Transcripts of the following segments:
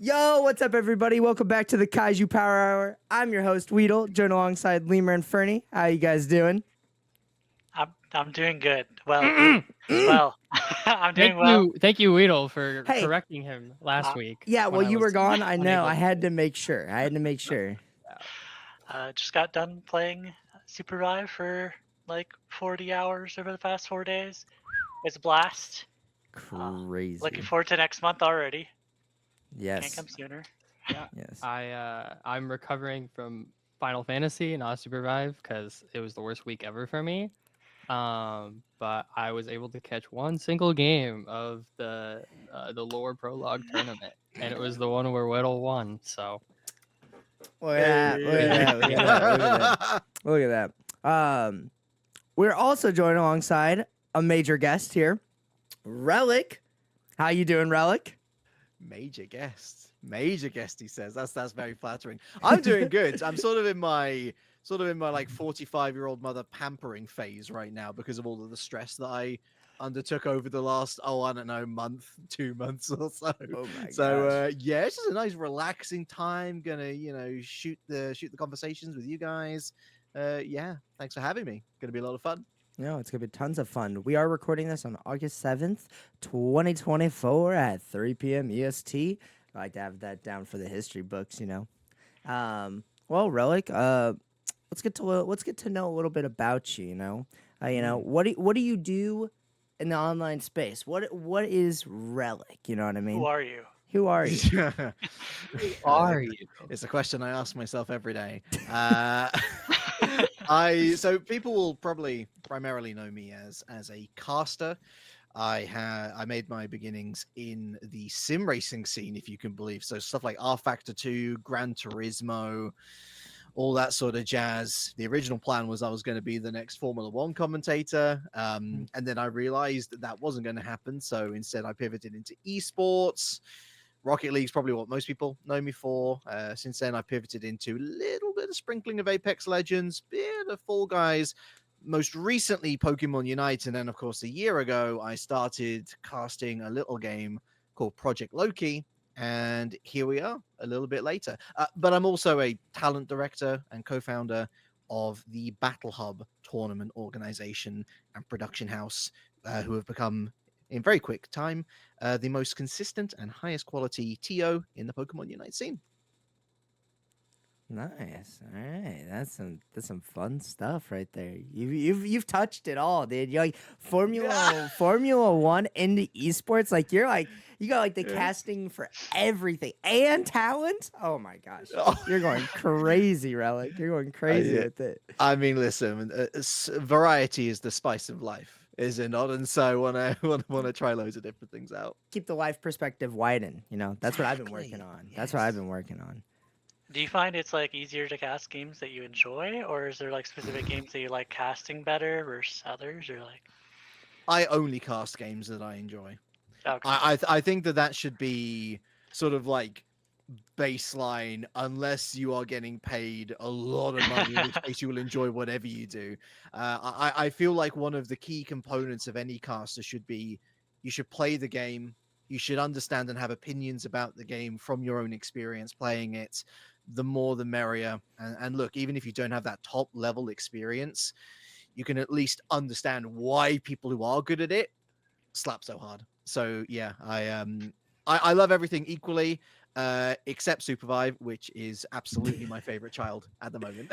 Yo, what's up, everybody? Welcome back to the Kaiju Power Hour. I'm your host, Weedle, joined alongside Lemur and Fernie. How you guys doing? I'm doing good. Well, I'm doing well. Thank you, Weedle, for Hey. correcting him last week. Yeah, when well, I you was were gone. I know. unable I to- had to make sure. Just got done playing SUPERVIVE for like 40 hours over the past 4 days. It's a blast. Crazy. Looking forward to next month already. Yes. Can't come sooner. Yeah. Yes. I'm recovering from Final Fantasy, not SUPERVIVE, because it was the worst week ever for me. But I was able to catch one single game of the Lore Prologue tournament, and it was the one where Weddle won. So Look at that. Look at that. We're also joined alongside a major guest here, Reliq. How you doing, Reliq? Major guest, he says. That's very flattering. I'm doing good. I'm sort of in my like 45-year-old mother pampering phase right now because of all of the stress that I undertook over the last I don't know, month, 2 months or so. Oh my So yeah, it's just a nice relaxing time. Gonna shoot the conversations with you guys. Yeah, thanks for having me. Gonna be a lot of fun. No, it's going to be tons of fun. We are recording this on August 7th, 2024 at 3 p.m. EST. I like to have that down for the history books, Well, Reliq, let's get to know a little bit about you, What do you do in the online space? What is Reliq, you know what I mean? Who are you? Who are you? who are you? It's a question I ask myself every day. So people will probably primarily know me as a caster. I made my beginnings in the sim racing scene, if you can believe. So stuff like R Factor 2, Gran Turismo, all that sort of jazz. The original plan was I was going to be the next Formula One commentator, and then I realized that wasn't going to happen. So instead, I pivoted into esports. Rocket League's probably what most people know me for. Since then, I pivoted into a little bit of sprinkling of Apex Legends, bit of Fall Guys, most recently Pokemon Unite, and then, of course, a year ago, I started casting a little game called Project Loki, and here we are a little bit later. But I'm also a talent director and co-founder of the Battle Hub tournament organization and production house, who have become, in very quick time, the most consistent and highest quality TO in the Pokemon Unite scene. Nice. All right, that's some fun stuff right there. You've touched it all, dude. You're like Formula One into esports. Like you got like the casting for everything and talent. Oh my gosh, you're going crazy, Reliq. You're going crazy with it. I mean, listen, variety is the spice of life, is it not? And so I want to try loads of different things out. Keep the life perspective widen. That's what I've been working on. Yes. That's what I've been working on. Do you find it's like easier to cast games that you enjoy, or is there like specific games that you like casting better versus others, or like? I only cast games that I enjoy. Okay. I think that should be sort of like baseline, unless you are getting paid a lot of money, in which case you will enjoy whatever you do. I feel like one of the key components of any caster should be you should play the game, you should understand and have opinions about the game from your own experience playing it. The more the merrier. And look, even if you don't have that top level experience, you can at least understand why people who are good at it slap so hard. So yeah, I love everything equally, except SUPERVIVE, which is absolutely my favorite child at the moment.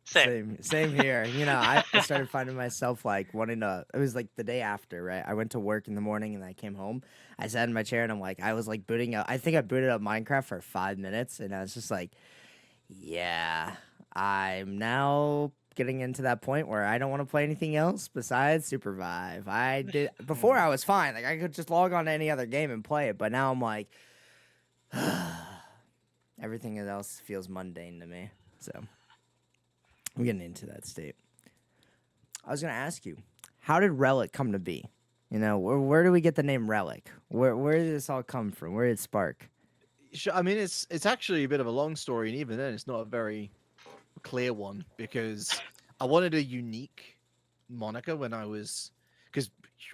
Same here. I started finding myself like wanting to. It was like the day after, right? I went to work in the morning and I came home. I sat in my chair and I was like booting up. I think I booted up Minecraft for 5 minutes, and I was just like, yeah, I'm now getting into that point where I don't want to play anything else besides SUPERVIVE. I did before. I was fine. Like I could just log on to any other game and play it, but now I'm like, everything else feels mundane to me. So I'm getting into that state. I was gonna ask you, how did Reliq come to be? Where do we get the name Reliq? Where did this all come from? Where did it spark? I mean, it's actually a bit of a long story, and even then, it's not a very clear one, because I wanted a unique moniker when I was, because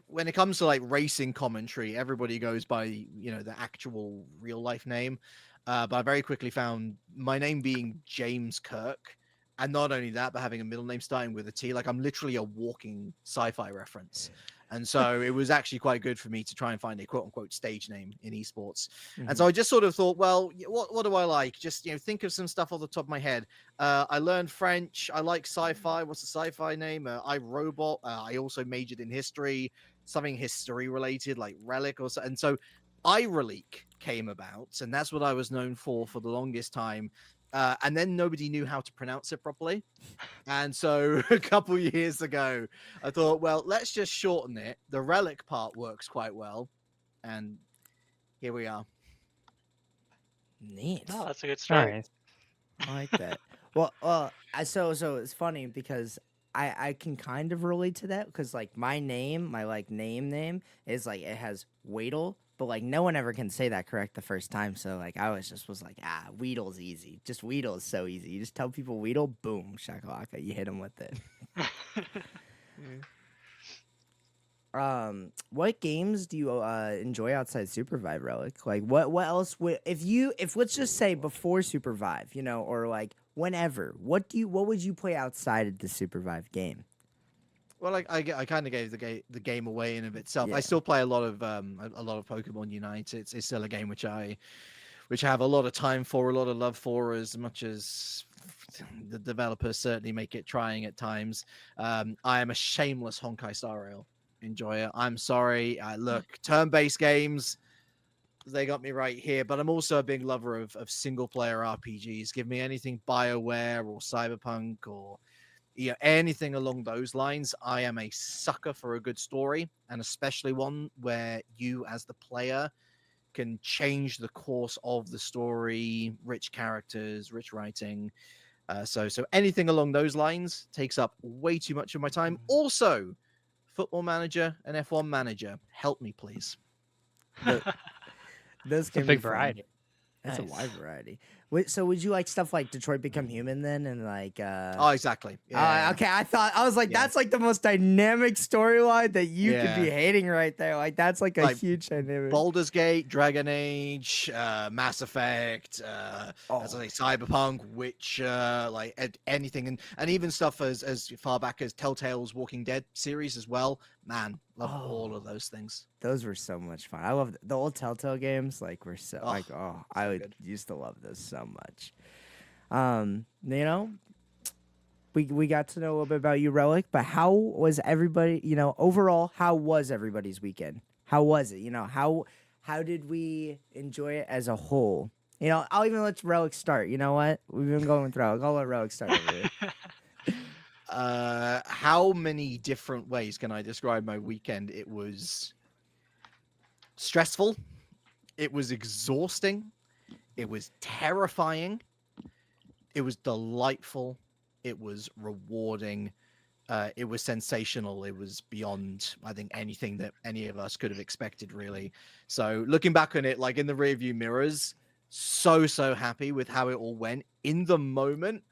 when it comes to like racing commentary, everybody goes by, the actual real life name. But I very quickly found my name being James Kirk. And not only that, but having a middle name starting with a T, like I'm literally a walking sci-fi reference. And so it was actually quite good for me to try and find a quote unquote stage name in esports. And so I just sort of thought, well, what do I like? Just, think of some stuff off the top of my head. I learned French. I like sci-fi. What's the sci-fi name? iRobot. I also majored in history, something history related like Reliq or so. And so Reliq came about, and that's what I was known for the longest time. And then nobody knew how to pronounce it properly. And so a couple years ago, I thought, well, let's just shorten it. The Reliq part works quite well. And here we are. Neat. No, that's a good start. Nice. I like that. Well, so it's funny because I can kind of relate to that because like my name, my like name is like it has Weedle, but like no one ever can say that correct the first time. So like I was like, Weedle's easy. Just Weedle is so easy. You just tell people Weedle, boom, shakalaka, you hit them with it. What games do you enjoy outside SUPERVIVE, Reliq? Like what else would if let's just say before SUPERVIVE, or like whenever, what would you play outside of the SUPERVIVE game? Well, I kind of gave the game away in of itself. Yeah. I still play a lot of Pokemon Unite. It's still a game which I have a lot of time for, a lot of love for, as much as the developers certainly make it trying at times. I am a shameless Honkai Star Rail enjoyer. I'm sorry. Look, turn-based games, they got me right here, but I'm also a big lover of single-player RPGs. Give me anything BioWare or Cyberpunk or anything along those lines. I am a sucker for a good story, and especially one where you as the player can change the course of the story, rich characters, rich writing. So anything along those lines takes up way too much of my time. Also, Football Manager and F1 Manager, help me, please. Those It's a can big be fun. variety. That's Nice. a wide variety. So would you like stuff like Detroit Become Human then, and like? Oh, exactly. Yeah. Okay, I was like, Yeah. that's like the most dynamic storyline that you could Yeah. be hating right there. Like that's like a Like, huge dynamic. Baldur's Gate, Dragon Age, Mass Effect, as I say, Cyberpunk, Witcher, like anything, and even stuff as far back as Telltale's Walking Dead series as well. Man, love all of those things. Those were so much fun. I love the old Telltale games. Like were so I good. used to love those so much. We got to know a little bit about you, Reliq, but how was everybody? Overall, how was everybody's weekend? How was it? How did we enjoy it as a whole? I'll even let Reliq start. You know what? We've been going with Reliq. I'll let Reliq start over here. How many different ways can I describe my weekend? It was stressful. It was exhausting. It was terrifying. It was delightful. It was rewarding. It was sensational. It was beyond, I think, anything that any of us could have expected, really. So looking back on it, like in the rearview mirrors, so happy with how it all went. In the moment,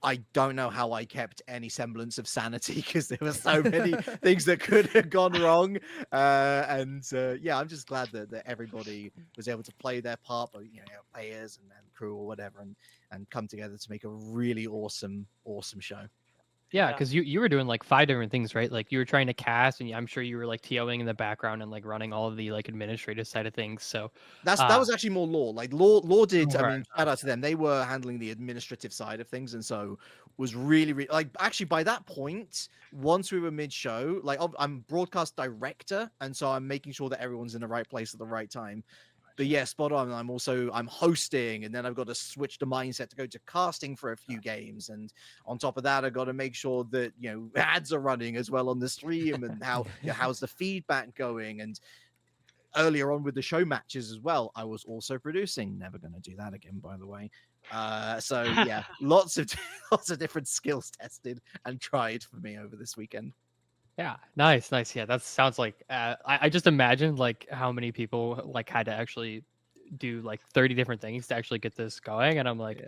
I don't know how I kept any semblance of sanity because there were so many things that could have gone wrong. I'm just glad that everybody was able to play their part, but players and crew or whatever, and come together to make a really awesome show. Yeah, because you were doing like 5 different things, right? Like you were trying to cast, and I'm sure you were like TOing in the background and like running all of the like administrative side of things. So that was actually more Law. Like Law did. I Right. mean, shout out to them. They were handling the administrative side of things, and so was really like actually by that point, once we were mid-show, like I'm broadcast director, and so I'm making sure that everyone's in the right place at the right time. But yeah, spot on. I'm hosting, and then I've got to switch the mindset to go to casting for a few games, and on top of that, I've got to make sure that ads are running as well on the stream, and how's the feedback going. And earlier on with the show matches as well, I was also producing. Never going to do that again, by the way. So yeah, lots of different skills tested and tried for me over this weekend. yeah, nice. Yeah, that sounds like I just imagined like how many people like had to actually do like 30 different things to actually get this going, and I'm like,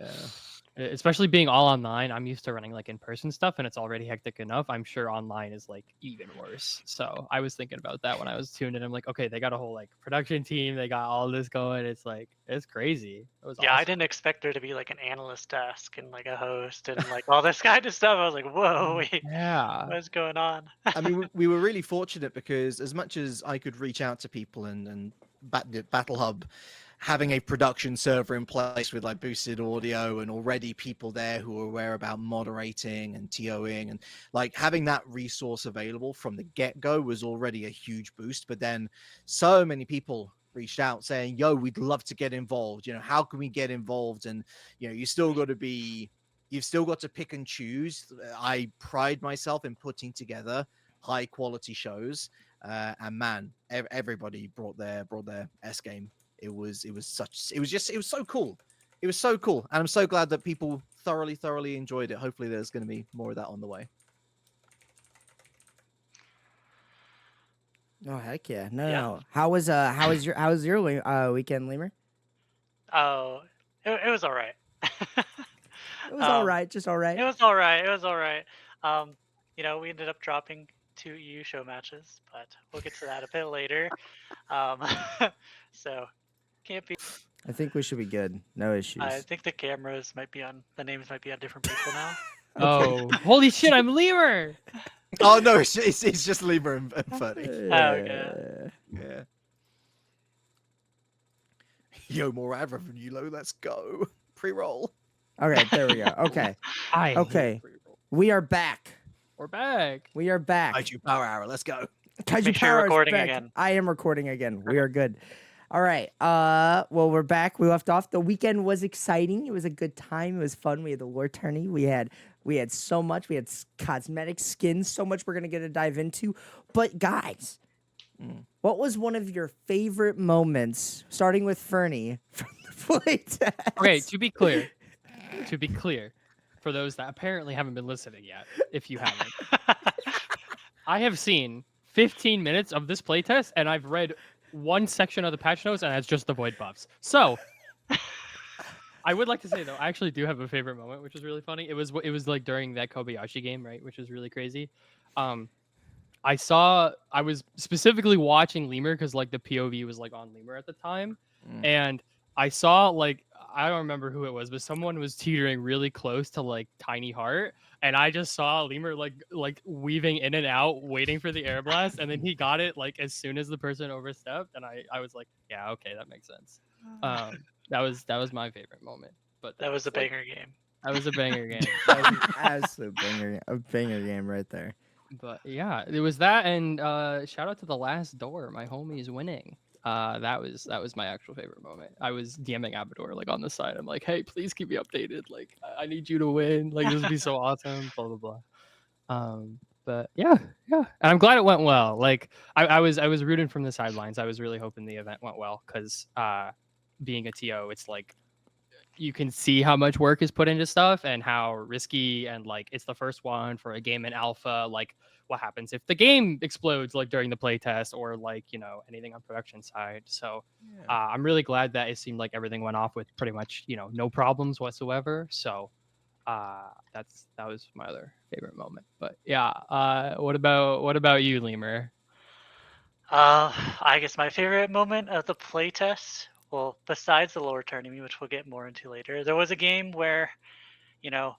especially being all online. I'm used to running like in-person stuff, and it's already hectic enough. I'm sure online is like even worse. So I was thinking about that when I was tuned in. I'm like, okay, they got a whole like production team. They got all this going. It's like it's crazy. It was Yeah, I awesome. didn't expect there to be like an analyst desk and like a host and like all this kind of stuff. I was like, whoa, wait, Yeah. what's going on? I mean, we were really fortunate because as much as I could reach out to people and Battle Hub having a production server in place with like boosted audio and already people there who are aware about moderating and TOing and like having that resource available from the get-go was already a huge boost. But then so many people reached out saying, yo, we'd love to get involved. You know, how can we get involved? And, you know, you've still got to pick and choose. I pride myself in putting together high quality shows. And man, everybody brought their S game. It was so cool. It was so cool. And I'm so glad that people thoroughly enjoyed it. Hopefully there's going to be more of that on the way. Oh heck yeah! No, Yeah. no. How was your weekend, Lemur? Oh, it was all right. It was all right, just all right. It was all right. It was all right. You know, we ended up dropping 2 EU show matches, but we'll get to that a bit later. So can't be. I think we should be good. No issues. I think the cameras might be on. The names might be on different people now. Oh, holy shit! I'm Lemur. Oh no, it's just Libra and Ferdy. Okay. Yeah. Yo, more ad revenue, low. Let's go. Pre-roll. Okay, there we go. Okay, Okay. we are back. We're back. We are back. KAIJU Power Hour. Let's go. KAIJU Make sure you're Power is recording back. again. I am recording again. We are good. All right. Well, we're back. We left off. The weekend was exciting. It was a good time. It was fun. We had the lore tourney. We had so much. We had cosmetic skins. So much we're gonna get to dive into. But guys, what was one of your favorite moments, starting with Fernie, from the playtest? Okay, to be clear, for those that apparently haven't been listening yet, if you haven't, I have seen 15 minutes of this playtest, and I've read one section of the patch notes, and that's just the void buffs. So, I would like to say though, I actually do have a favorite moment, which is really funny. It was like during that Kobayashi game, right, which was really crazy. I was specifically watching Lemur because like the POV was like on Lemur at the time, and I saw like I don't remember who it was, but someone was teetering really close to like Tiny Heart, and I just saw Lemur like weaving in and out, waiting for the air blast, and then he got it like as soon as the person overstepped, and I was like, yeah, okay, that makes sense. That was my favorite moment. But That was a like, banger game. that was a banger game. That was an Absolute banger game right there. But yeah, it was that, and shout out to the last door. My homie's winning. That was my actual favorite moment. I was DMing Abador like on the side. I'm like, hey, please keep me updated. Like, I need you to win. Like, this would be so awesome. Blah blah blah. But yeah, and I'm glad it went well. Like, I was rooting from the sidelines. I was really hoping the event went well because being a TO, it's like you can see how much work is put into stuff and how risky, and like it's the first one for a game in alpha. Like, what happens if the game explodes like during the playtest, or like, you know, anything on production side. So I'm really glad that it seemed like everything went off with pretty much, you know, no problems whatsoever. So that was my other favorite moment. But yeah, what about you, Lemur? I guess my favorite moment of the playtest, well, besides the lore tourney, which we'll get more into later, there was a game where, you know,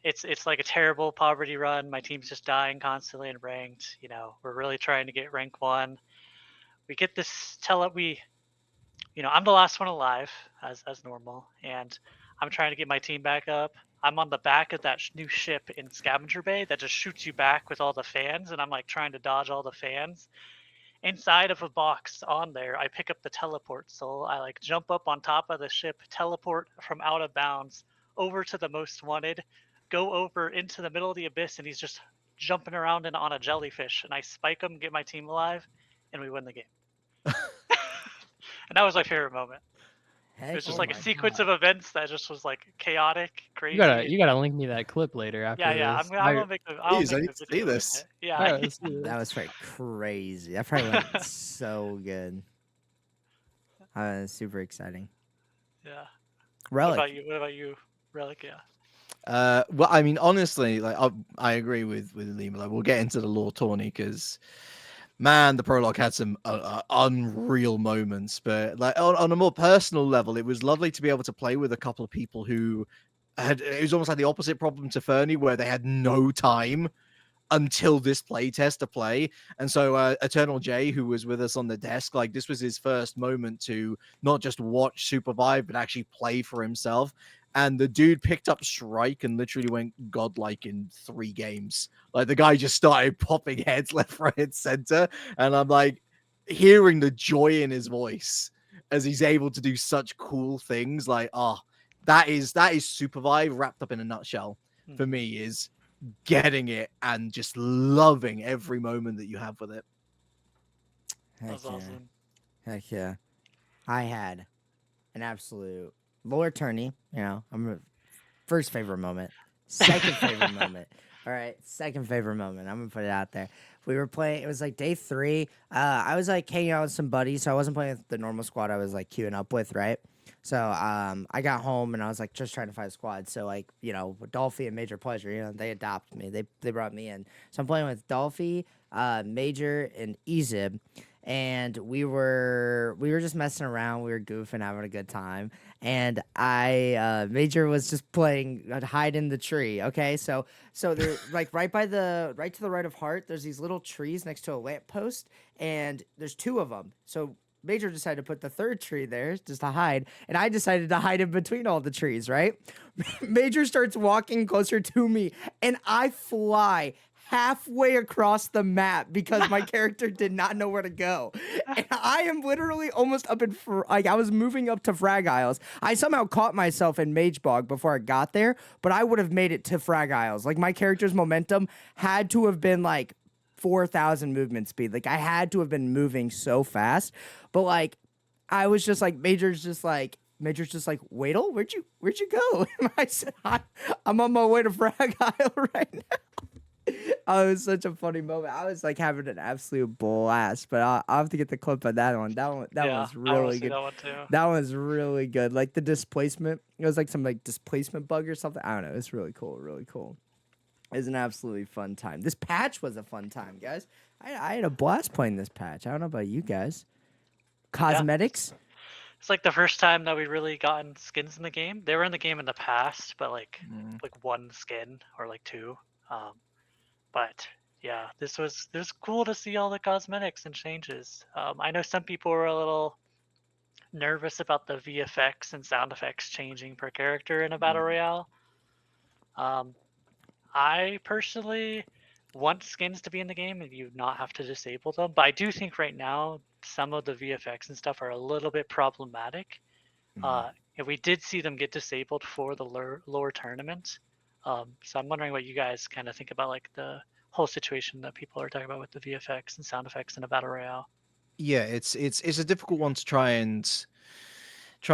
it's like a terrible poverty run. My team's just dying constantly in ranked. You know, we're really trying to get rank 1. We get this you know, I'm the last one alive as normal, and I'm trying to get my team back up. I'm on the back of that new ship in Scavenger Bay that just shoots you back with all the fans, and I'm like trying to dodge all the fans. Inside of a box on there, I pick up the teleport soul. I like jump up on top of the ship, teleport from out of bounds over to the most wanted, go over into the middle of the abyss, and he's just jumping around on a jellyfish, and I spike him, get my team alive, and we win the game. And that was my favorite moment. It was just like a sequence of events that just was like chaotic, crazy. You gotta link me that clip later after Yeah, this. I'm gonna make the. Please, I need to see this. Yeah. let's do That this. was probably crazy. That probably went so good. Super exciting. Yeah. Reliq. What about you, Reliq? Yeah. Well, I mean, honestly, like I agree with Lima. Like, we'll get into the lore tourney because, man, the prologue had some unreal moments. But like on a more personal level, it was lovely to be able to play with a couple of people who had. It was almost like the opposite problem to Fernie, where they had no time until this playtest to play. And so Eternal J, who was with us on the desk, like this was his first moment to not just watch SUPERVIVE, but actually play for himself. And the dude picked up Strike and literally went godlike in 3 games. Like the guy just started popping heads left, right, and center. And I'm like hearing the joy in his voice as he's able to do such cool things. Like, oh, that is SUPERVIVE wrapped up in a nutshell for me, is getting it and just loving every moment that you have with it. That's awesome. Heck yeah. I had an absolute lore tourney. You know, first favorite moment, second favorite moment. All right, second favorite moment. I'm gonna put it out there. We were playing. It was like day 3. I was like hanging out with some buddies, so I wasn't playing with the normal squad I was like queuing up with, right? So I got home and I was like just trying to find a squad. So like, you know, Dolphy and Major Pleasure, you know, they adopted me. They brought me in. So I'm playing with Dolphy, Major, and Ezib. And we were just messing around. We were goofing, having a good time. And Major was just playing hide in the tree. Okay, so they're like right to the right of Heart. There's these little trees next to a lamppost, and there's 2 of them. So Major decided to put the 3rd tree there just to hide, and I decided to hide in between all the trees, right? Major starts walking closer to me, and I fly halfway across the map because my character did not know where to go. And I am literally almost up in, like, I was moving up to Frag Isles. I somehow caught myself in Mage Bog before I got there, but I would have made it to Frag Isles. Like, my character's momentum had to have been, like, 4,000 movement speed. Like, I had to have been moving so fast. But, like, I was just like, Major's just like, Waddle, where'd you go? And I said, I'm on my way to Frag Isle right now. Oh, it was such a funny moment. I was like having an absolute blast, but I'll have to get the clip of that one. That was really good. That one too. That was really good. Like the displacement, it was like some like displacement bug or something. I don't know. It's really cool. Really cool. It was an absolutely fun time. This patch was a fun time, guys. I had a blast playing this patch. I don't know about you guys. Cosmetics. Yeah. It's like the first time that we really gotten skins in the game. They were in the game in the past, but like 1 skin or like 2. But yeah, this was cool to see all the cosmetics and changes. I know some people were a little nervous about the VFX and sound effects changing per character in a battle royale. I personally want skins to be in the game and you not have to disable them, but I do think right now some of the VFX and stuff are a little bit problematic. And we did see them get disabled for the lore tournament. So I'm wondering what you guys kind of think about like the whole situation that people are talking about with the VFX and sound effects in a battle royale. Yeah, it's a difficult one to try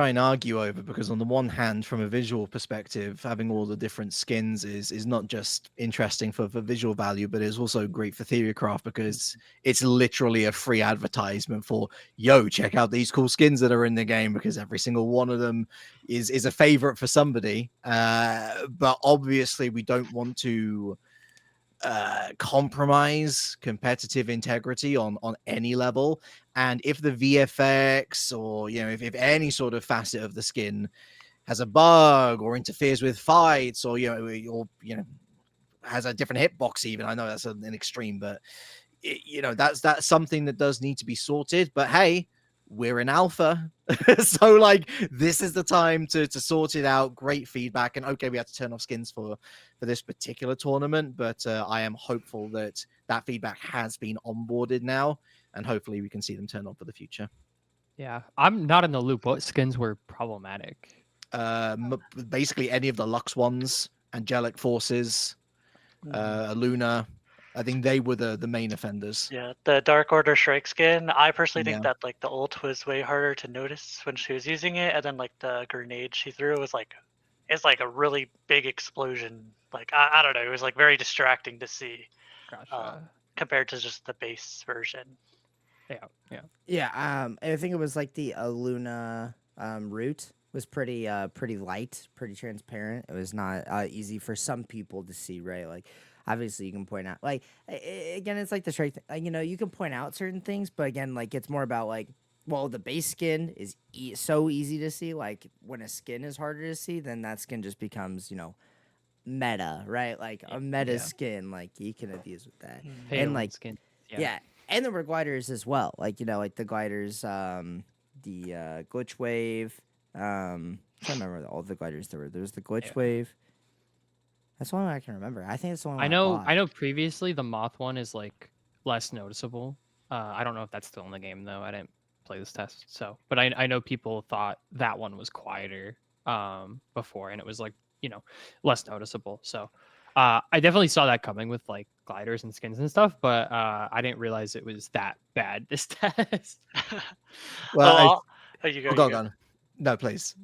and argue over, because on the one hand, from a visual perspective, having all the different skins is not just interesting for visual value, but it's also great for theorycraft, because it's literally a free advertisement for, yo, check out these cool skins that are in the game, because every single one of them is a favorite for somebody. But obviously we don't want to compromise competitive integrity on any level. And if the VFX, or if any sort of facet of the skin has a bug or interferes with fights, or has a different hitbox, even, I know that's an extreme, but that's something that does need to be sorted. But hey, we're in alpha, so like this is the time to sort it out. Great feedback, and okay, we had to turn off skins for this particular tournament, but I am hopeful that feedback has been onboarded now, and hopefully we can see them turn on for the future. Yeah, I'm not in the loop. What skins were problematic? Basically any of the Lux ones, Angelic Forces, Luna. I think they were the main offenders. Yeah, the Dark Order Shrike skin. I personally think that like the ult was way harder to notice when she was using it, and then like the grenade she threw was like, it's like a really big explosion. Like I don't know, it was like very distracting to see. Gotcha. Compared to just the base version. Yeah. Yeah, I think it was like the Luna Root was pretty light, pretty transparent. It was not easy for some people to see, right? Like, obviously, you can point out, like, again, it's like the straight, you know, you can point out certain things, but again, like, it's more about like, well, the base skin is so easy to see. Like, when a skin is harder to see, then that skin just becomes, you know, meta, right? Like a meta Yeah. skin, like you can abuse with that, Pay and to win like skin. yeah, and there were gliders as well. Like, you know, like the gliders, the glitch wave. I'm trying to remember all the gliders there were. There's the glitch Yeah. wave. That's the one I can remember. I think it's the one I know. bought. I know. Previously, the moth one is like less noticeable. I don't know if that's still in the game though. I didn't play this test, so. But I know people thought that one was quieter before, and it was like, you know, less noticeable. So I definitely saw that coming with like gliders and skins and stuff, but I didn't realize it was that bad this test. Well, you go. oh, go on. No, please.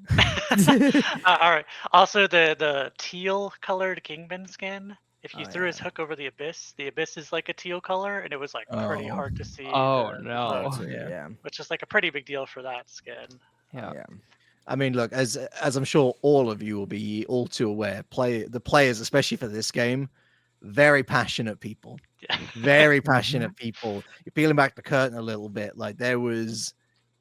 All right. Also, the teal colored Kingpin skin. If you Oh, threw his yeah. hook over the abyss is like a teal color, and it was like pretty Oh. hard to see. Oh the no! hook, yeah. which is like a pretty big deal for that skin. Yeah. Yeah. I mean, look, as I'm sure all of you will be all too aware, the players, especially for this game, very passionate people. Yeah. Very passionate people. You're peeling back the curtain a little bit. Like, there was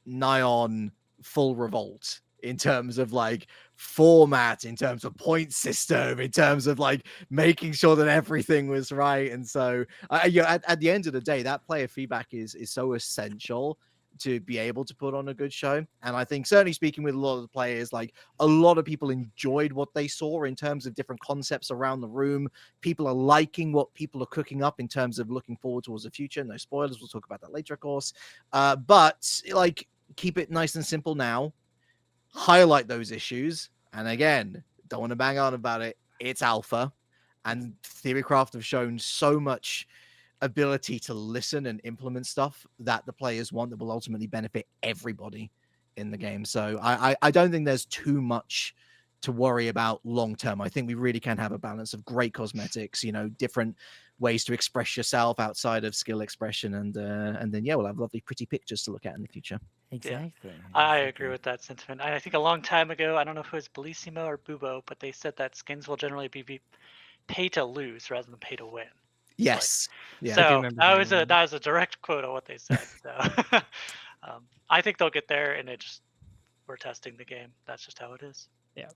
nigh on full revolt in terms of like format, in terms of point system, in terms of like making sure that everything was right. And so, at the end of the day, that player feedback is so essential to be able to put on a good show. And I think, certainly speaking with a lot of the players, like, a lot of people enjoyed what they saw in terms of different concepts around the room. People are liking what people are cooking up in terms of looking forward towards the future. No spoilers, we'll talk about that later, of course. But like, keep it nice and simple now, highlight those issues, and again, don't want to bang on about it, it's alpha, and Theorycraft have shown so much ability to listen and implement stuff that the players want that will ultimately benefit everybody in the game. So I don't think there's too much to worry about long term. I think we really can have a balance of great cosmetics, you know, different ways to express yourself outside of skill expression, and then we'll have lovely pretty pictures to look at in the future. Exactly. I agree with that sentiment. I think a long time ago, I don't know if it was Bellissimo or Bubo, but they said that skins will generally be pay to lose rather than pay to win. Yes. Yeah. I do So remember that hearing was a direct quote on what they said. So I think they'll get there, and we're testing the game. That's just how it is. Yeah.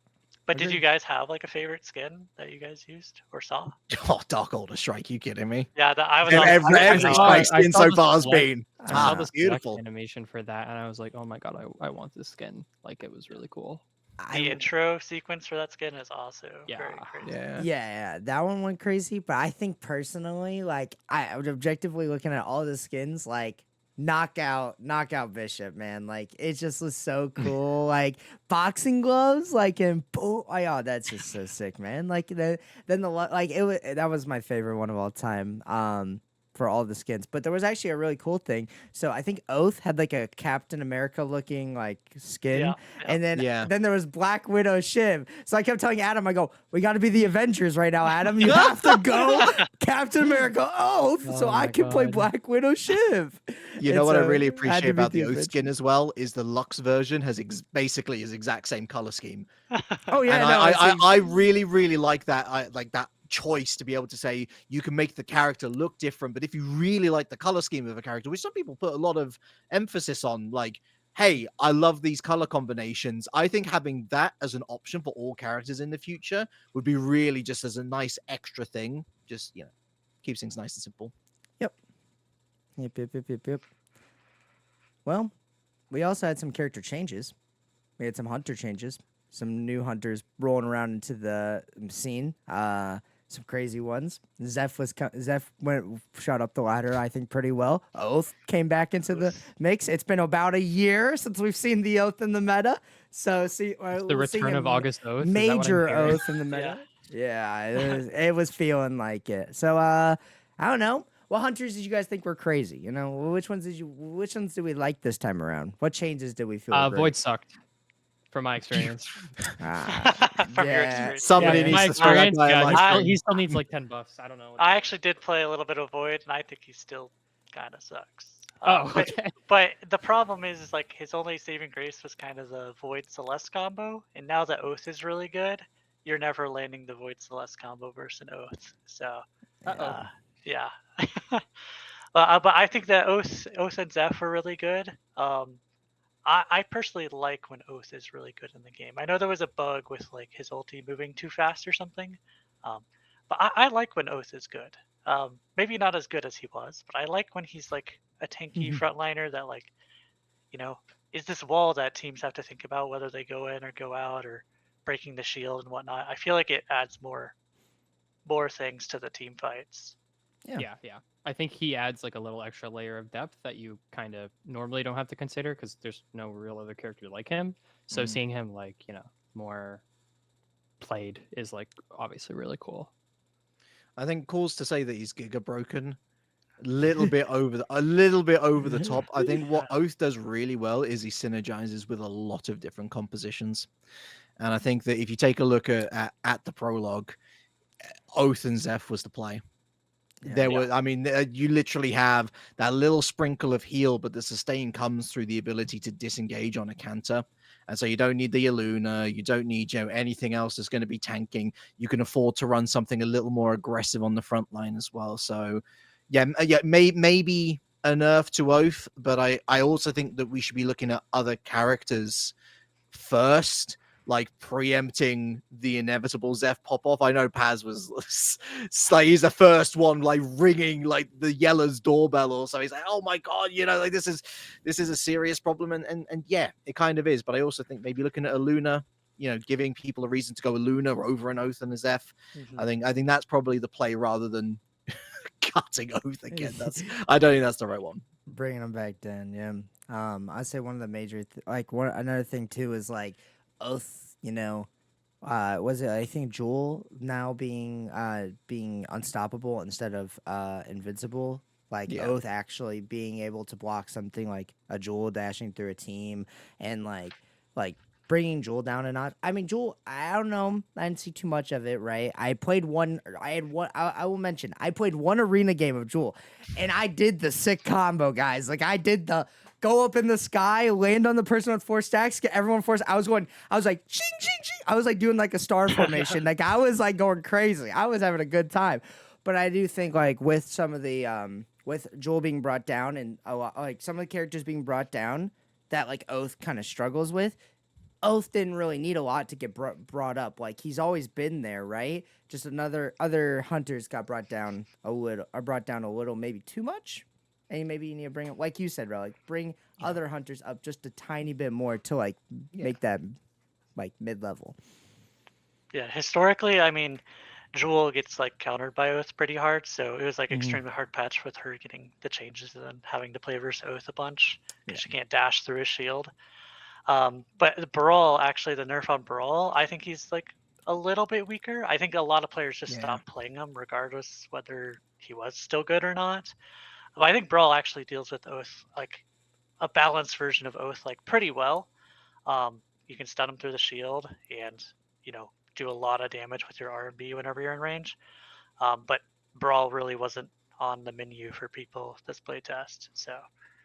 But did Agreed. you guys have like a favorite skin that you guys used or saw? Oh, Dark Order Strike, you kidding me? Yeah, I was. Every I strike saw skin so the far has select- been I saw the beautiful. select animation for that, and I was like, oh my god, I want this skin. Like, it was really cool. The intro sequence for that skin is also Yeah. very crazy. Yeah, that one went crazy. But I think personally, like, I would objectively looking at all the skins, like knockout Bishop, man. Like, it just was so cool. Like, boxing gloves, like, and boom, oh, that's just so sick, man. Like, then like, that was my favorite one of all time. For all the skins, but there was actually a really cool thing. So I think Oath had like a Captain America looking like skin, and then there was Black Widow Shiv. So I kept telling Adam, I go, we got to be the Avengers right now, Adam. You have to go Captain America Oath, so I can play Black Widow Shiv. You know what I really appreciate about the Oath skin as well is the Lux version has basically his exact same color scheme. Oh yeah, and I really like that. I like that choice to be able to say you can make the character look different, but if you really like the color scheme of a character, which some people put a lot of emphasis on, like, hey, I love these color combinations, I think having that as an option for all characters in the future would be really just as a nice extra thing. Just, you know, keeps things nice and simple. Yep. Well, we also had some character changes. We had some hunter changes, some new hunters rolling around into the scene. Some crazy ones. Zeph went shot up the ladder, I think, pretty well. Oath came back into the mix. It's been about a year since we've seen the Oath in the meta. So the return of August Oath. Major Oath in the meta. Yeah, it was feeling like it. So I don't know. What hunters did you guys think were crazy? You know, which ones did we like this time around? What changes did we feel? Void sucked. From my experience. From your experience. Somebody needs to throw that guy. He still needs like 10 buffs. I don't know. I actually did play a little bit of Void, and I think he still kind of sucks. Oh, But, okay. but the problem is like his only saving grace was kind of the Void Celeste combo, and now that Oath is really good, you're never landing the Void Celeste combo versus an Oath. So, Uh-oh. yeah. But I think that Oath and Zeph are really good. I personally like when Oath is really good in the game. I know there was a bug with like his ulti moving too fast or something, but I like when Oath is good. Maybe not as good as he was, but I like when he's like a tanky frontliner that like, is this wall that teams have to think about whether they go in or go out or breaking the shield and whatnot. I feel like it adds more things to the team fights. Yeah. I think he adds like a little extra layer of depth that you kind of normally don't have to consider because there's no real other character like him. So seeing him like, more played is like obviously really cool. I think calls to say that he's Giga broken. A little bit over the top. I think what Oath does really well is he synergizes with a lot of different compositions. And I think that if you take a look at the prologue, Oath and Zeph was the play. You literally have that little sprinkle of heal, but the sustain comes through the ability to disengage on a canter. And so you don't need the Illuna, you don't need anything else that's going to be tanking. You can afford to run something a little more aggressive on the front line as well. So maybe a nerf to Oath, but I also think that we should be looking at other characters first, like preempting the inevitable Zeph pop off. I know Paz was like, he's the first one like ringing like the Yellow's doorbell or so. He's like, oh my god, like this is a serious problem, and yeah, it kind of is. But I also think maybe looking at a Luna, giving people a reason to go a Luna over an Oath and a Zeph. I think that's probably the play rather than cutting Oath again. I don't think that's the right one. Bringing them back then, yeah. I say one of the major another thing too is like Oath, was it, I think, Jewel now being unstoppable instead of invincible. Oath actually being able to block something like a Jewel dashing through a team, and like bringing Jewel down a notch. I mean, Jewel, I don't know, I didn't see too much of it, right? I played one. I will mention, I played one arena game of Jewel, and I did the sick combo, guys. Like, I did the go up in the sky, land on the person with 4 stacks, get everyone 4. I was like, ching, ching, ching. I was like doing like a star formation. Like, I was like going crazy. I was having a good time. But I do think like with some of the, with Joel being brought down and a lot, like some of the characters being brought down that like Oath kind of struggles with, Oath didn't really need a lot to get brought up. Like, he's always been there, right? Just other hunters got brought down a little, maybe too much. And maybe you need to bring up, like you said, Reliq, bring other hunters up just a tiny bit more to like make that like mid-level. Yeah, historically, I mean, Jewel gets like countered by Oath pretty hard, so it was like extremely hard patch with her getting the changes and then having to play versus Oath a bunch because she can't dash through his shield. But Brawl, actually, the nerf on Brawl, I think he's like a little bit weaker. I think a lot of players just stopped playing him regardless whether he was still good or not. But I think Brawl actually deals with Oath, like a balanced version of Oath, like pretty well. You can stun him through the shield and, do a lot of damage with your R&B whenever you're in range. But Brawl really wasn't on the menu for people this playtest. So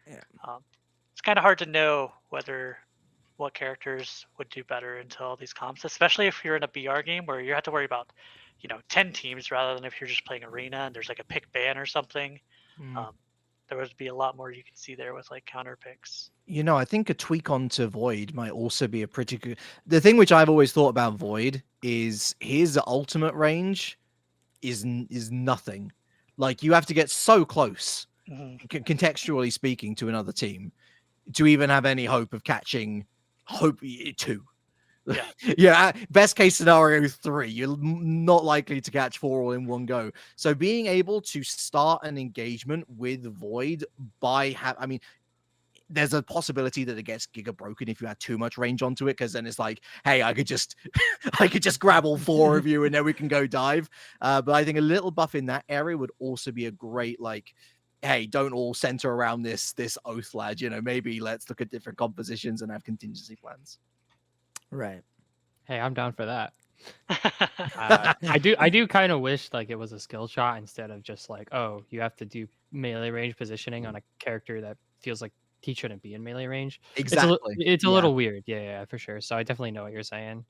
it's kind of hard to know what characters would do better into all these comps, especially if you're in a BR game where you have to worry about, 10 teams rather than if you're just playing arena and there's like a pick ban or something. There would be a lot more you could see there with like counter picks. I think a tweak onto Void might also be a pretty good. The thing which I've always thought about Void is his ultimate range is nothing. Like, you have to get so close, contextually speaking, to another team to even have any hope of catching 2. Best case scenario 3. You're not likely to catch 4 all in one go. So being able to start an engagement with Void there's a possibility that it gets giga broken if you add too much range onto it, because then it's like, hey, I could just grab all 4 of you and then we can go dive. But I think a little buff in that area would also be a great, like, hey, don't all center around this Oath lad. Maybe let's look at different compositions and have contingency plans. Right. Hey, I'm down for that. I do kind of wish like it was a skill shot instead of just like, oh, you have to do melee range positioning on a character that feels like he shouldn't be in melee range. Exactly. It's a Yeah. little weird. Yeah, for sure. So I definitely know what you're saying.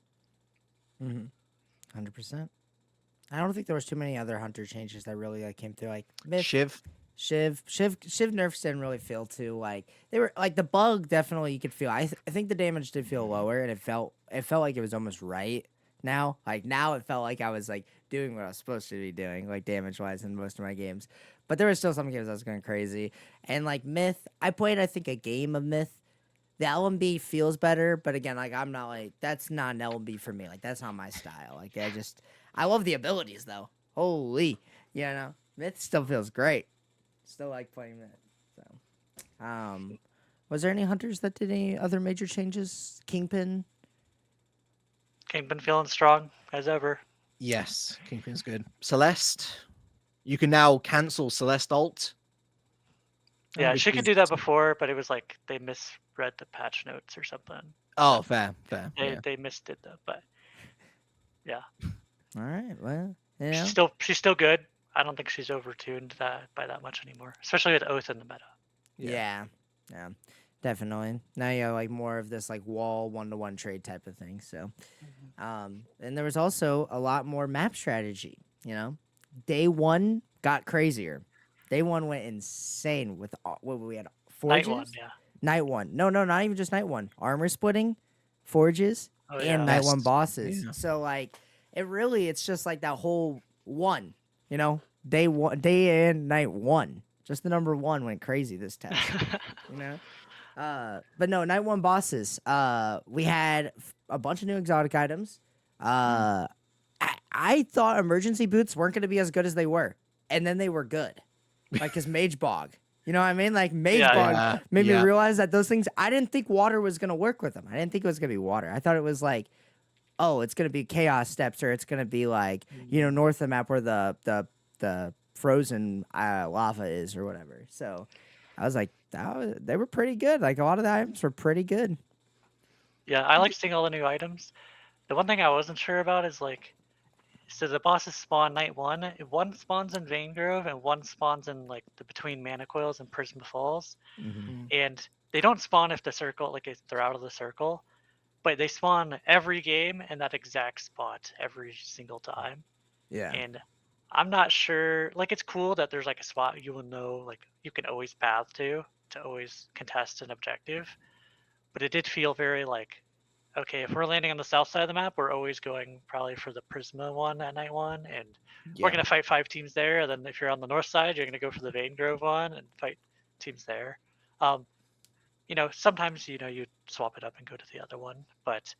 100%. I don't think there was too many other hunter changes that really like came through. Like Myth, Shiv. Shiv nerfs didn't really feel too like they were like the bug definitely you could feel. I think the damage did feel lower and it felt like it was almost right now. Like now it felt like I was like doing what I was supposed to be doing, like damage wise in most of my games. But there were still some games I was going crazy. And like Myth, I played I think a game of Myth. The LMB feels better, but again, like I'm not like that's not an LMB for me. Like that's not my style. Like I love the abilities though. Holy, Myth still feels great. Still like playing Myth. So, was there any hunters that did any other major changes? Kingpin. Kingpin feeling strong as ever. Yes, Kingpin's good. Celeste. You can now cancel Celeste ult. Yeah, which she could is- do that before, but it was like they misread the patch notes or something. Oh, fair. They missed it though, but yeah. All right. Well, She's still good. I don't think she's overtuned by that much anymore, especially with Oath in the meta. Yeah. Definitely. Now you have like more of this like wall 1-to-1 trade type of thing. So, and there was also a lot more map strategy. Day one got crazier. Day one went insane with what we had. Forges? Night one, yeah. Night one. No, not even just night one. Armor splitting, forges, and night one bosses. Yeah. So like it's just like that whole one. Day one, day and night one. Just the number one went crazy this test. But no, night one bosses. We had a bunch of new exotic items. I thought emergency boots weren't going to be as good as they were, and then they were good. Like his Mage Bog. You know what I mean? Like Mage Bog made me realize that those things. I didn't think water was going to work with them. I didn't think it was going to be water. I thought it was like, oh, it's going to be Chaos Steps, or it's going to be like north of the map where the frozen lava is, or whatever. So I was like, they were pretty good. Like a lot of the items were pretty good. Yeah, I like seeing all the new items. The one thing I wasn't sure about is like, so the bosses spawn night one. One spawns in Vanegrove and one spawns in like the between Mana Coils and Prisma Falls. And they don't spawn if if they're out of the circle, but they spawn every game in that exact spot every single time. Yeah. And I'm not sure. Like it's cool that there's like a spot you will know like you can always path to always contest an objective. But it did feel very like, okay, if we're landing on the south side of the map, we're always going probably for the Prisma one at night one, and we're gonna fight 5 teams there. And then if you're on the north side, you're gonna go for the Vanegrove one and fight teams there. Sometimes you swap it up and go to the other one, but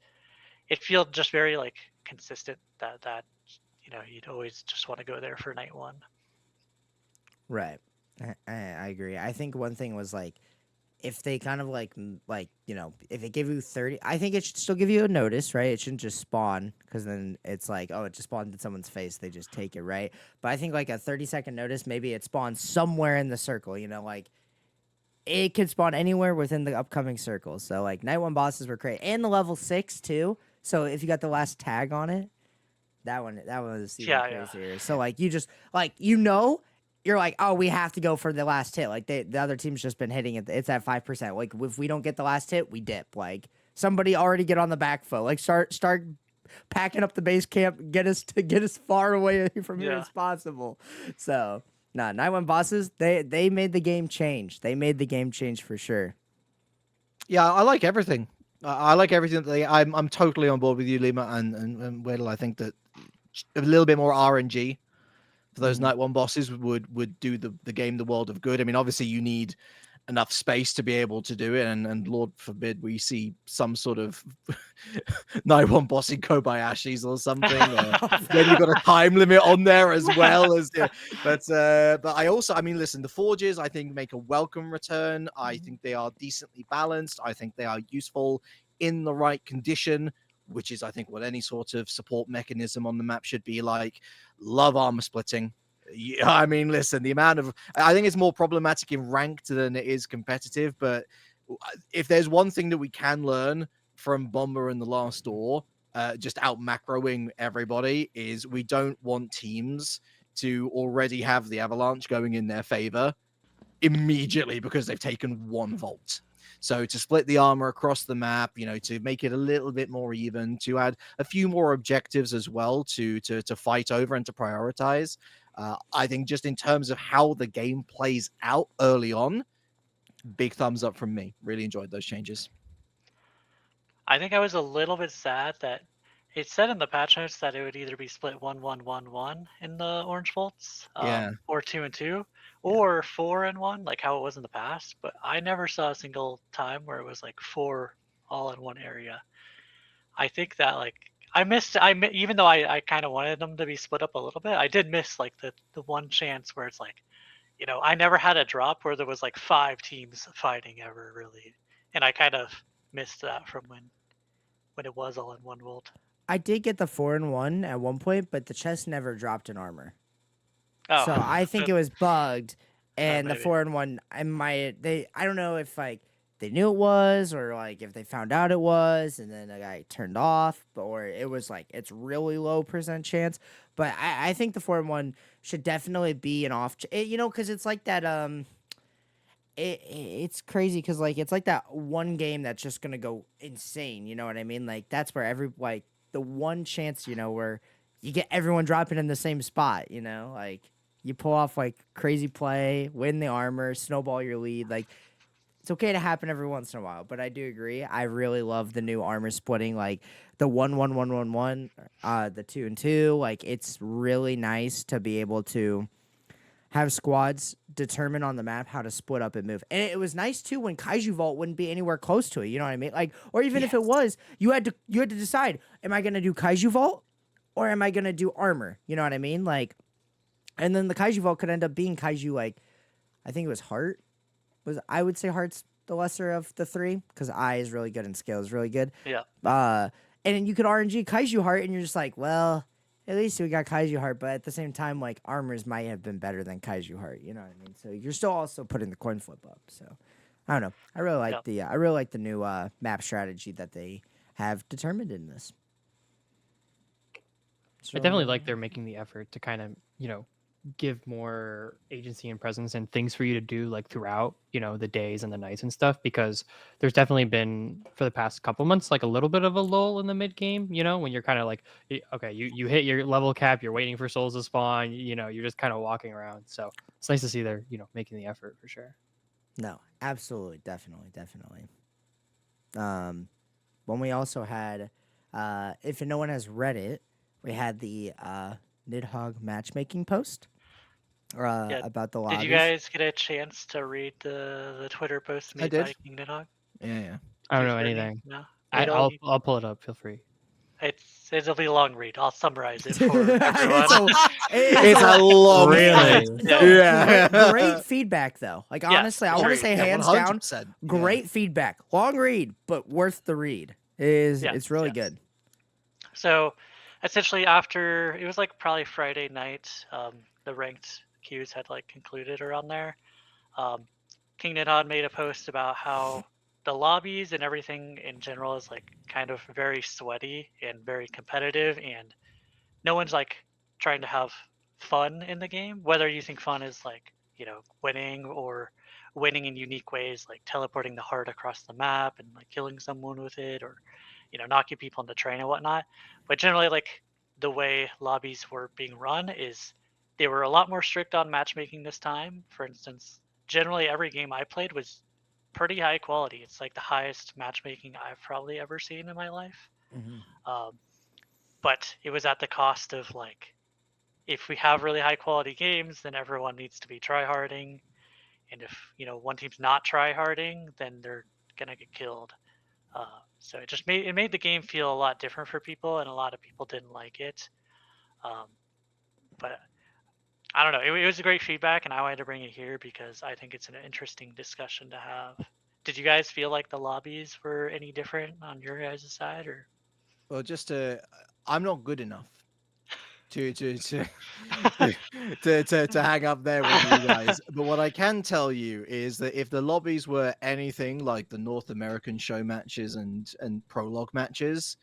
it feels just very like consistent that you'd always just want to go there for night one. Right. I agree. I think one thing was like, if they kind of if it give you 30, I think it should still give you a notice, right? It shouldn't just spawn, because then it's like, oh, it just spawned in someone's face. They just take it, right? But I think like a 30-second notice, maybe it spawns somewhere in the circle, like it could spawn anywhere within the upcoming circle. So like night one bosses were great. And the level 6 too. So if you got the last tag on it, that one was even crazier. So like you just like you're like, oh, we have to go for the last hit. Like the other team's just been hitting it. It's at 5%. Like if we don't get the last hit, we dip. Like somebody already get on the back foot. Like start packing up the base camp. Get us far away from here as possible. So night one bosses, they made the game change. They made the game change for sure. Yeah, I like everything. I like everything that I'm totally on board with you, Lima and Weddle. I think that a little bit more RNG for those night one bosses would do the game the world of good. I mean, obviously you need enough space to be able to do it, and Lord forbid we see some sort of night one boss in Kobayashi's or something. Then you've got a time limit on there as well as. But I mean, listen, the forges I think make a welcome return. I think they are decently balanced. I think they are useful in the right condition, which is, I think, what any sort of support mechanism on the map should be like. Love armor splitting. Yeah, I mean, listen, I think it's more problematic in ranked than it is competitive, but if there's one thing that we can learn from Bomber and the Last Door, just out macroing everybody, is we don't want teams to already have the Avalanche going in their favor immediately because they've taken 1 vault. So to split the armor across the map, to make it a little bit more even, to add a few more objectives as well to fight over and to prioritize. I think just in terms of how the game plays out early on, big thumbs up from me. Really enjoyed those changes. I think I was a little bit sad that it said in the patch notes that it would either be split 1-1-1-1 in the orange vaults, Yeah. or 2-2, or 4-1, like how it was in the past. But I never saw a single time where it was like 4 all in one area. I think that even though I kind of wanted them to be split up a little bit, I did miss like the one chance where it's like, I never had a drop where there was like 5 teams fighting ever really, and I kind of missed that from when it was all in one vault. I did get the 4-1 at one point, but the chest never dropped in armor. Oh, So I think it was bugged, and the maybe. 4-1, I don't know if like they knew it was, or like if they found out it was, and then the guy turned off, or it was like it's really low % chance. But I think the 4-1 should definitely be an off, because it's like that. It's crazy because like it's like that one game that's just gonna go insane. You know what I mean? Like that's where the one chance, where you get everyone dropping in the same spot. Like you pull off like crazy play, win the armor, snowball your lead. Like it's okay to happen every once in a while. But I do agree. I really love the new armor splitting, like the 1-1-1-1-1, the 2-2. Like it's really nice to be able to have squads determine on the map how to split up and move. And it was nice too when Kaiju Vault wouldn't be anywhere close to it. You know what I mean? Like, or even if it was, you had to decide, am I gonna do Kaiju Vault or am I gonna do armor? You know what I mean? Like, and then the Kaiju Vault could end up being Kaiju, like, I think it was Heart. I would say Heart's the lesser of the 3, because Eye is really good and Scale is really good. Yeah. And then you could RNG Kaiju Heart, and you're just like, well, at least we got Kaiju Heart, but at the same time, like, armors might have been better than Kaiju Heart, you know what I mean? So you're still also putting the coin flip up. So I don't know. I really like the new map strategy that they have determined in this. I definitely like they're making the effort to kind of, give more agency and presence and things for you to do like throughout, the days and the nights and stuff, because there's definitely been for the past couple months like a little bit of a lull in the mid game, when you're kind of like, okay, you hit your level cap, you're waiting for souls to spawn, you're just kind of walking around. So it's nice to see they're, making the effort for sure. No, absolutely, definitely. When we also had, if no one has read it, we had the Niddhog matchmaking post about the lobbies. Did you guys get a chance to read the Twitter post made by King Niddhog? Yeah. I don't know anything. No. I'll pull it up. Feel free. It'll be a long read. I'll summarize it for everyone. It's a long Really? Yeah. Great feedback, though. Like, honestly, I want to say hands down, great feedback. Long read, but worth the read. It's really good. So, essentially, after it was like probably Friday night, the ranked queues had like concluded around there. King Niddhog made a post about how the lobbies and everything in general is like kind of very sweaty and very competitive, and no one's like trying to have fun in the game, whether you think fun is like winning or winning in unique ways, like teleporting the heart across the map and like killing someone with it, or knocking people on the train and whatnot. But generally, like the way lobbies were being run is they were a lot more strict on matchmaking this time. For instance, generally every game I played was pretty high quality. It's like the highest matchmaking I've probably ever seen in my life. Mm-hmm. But it was at the cost of like, if we have really high quality games, then everyone needs to be tryharding, and if one team's not tryharding, then they're gonna get killed. So it just made the game feel a lot different for people, and a lot of people didn't like it. But I don't know. It was a great feedback, and I wanted to bring it here because I think it's an interesting discussion to have. Did you guys feel like the lobbies were any different on your guys' side, or? Well, I'm not good enough to hang up there with you guys. But what I can tell you is that if the lobbies were anything like the North American show matches and prologue matches,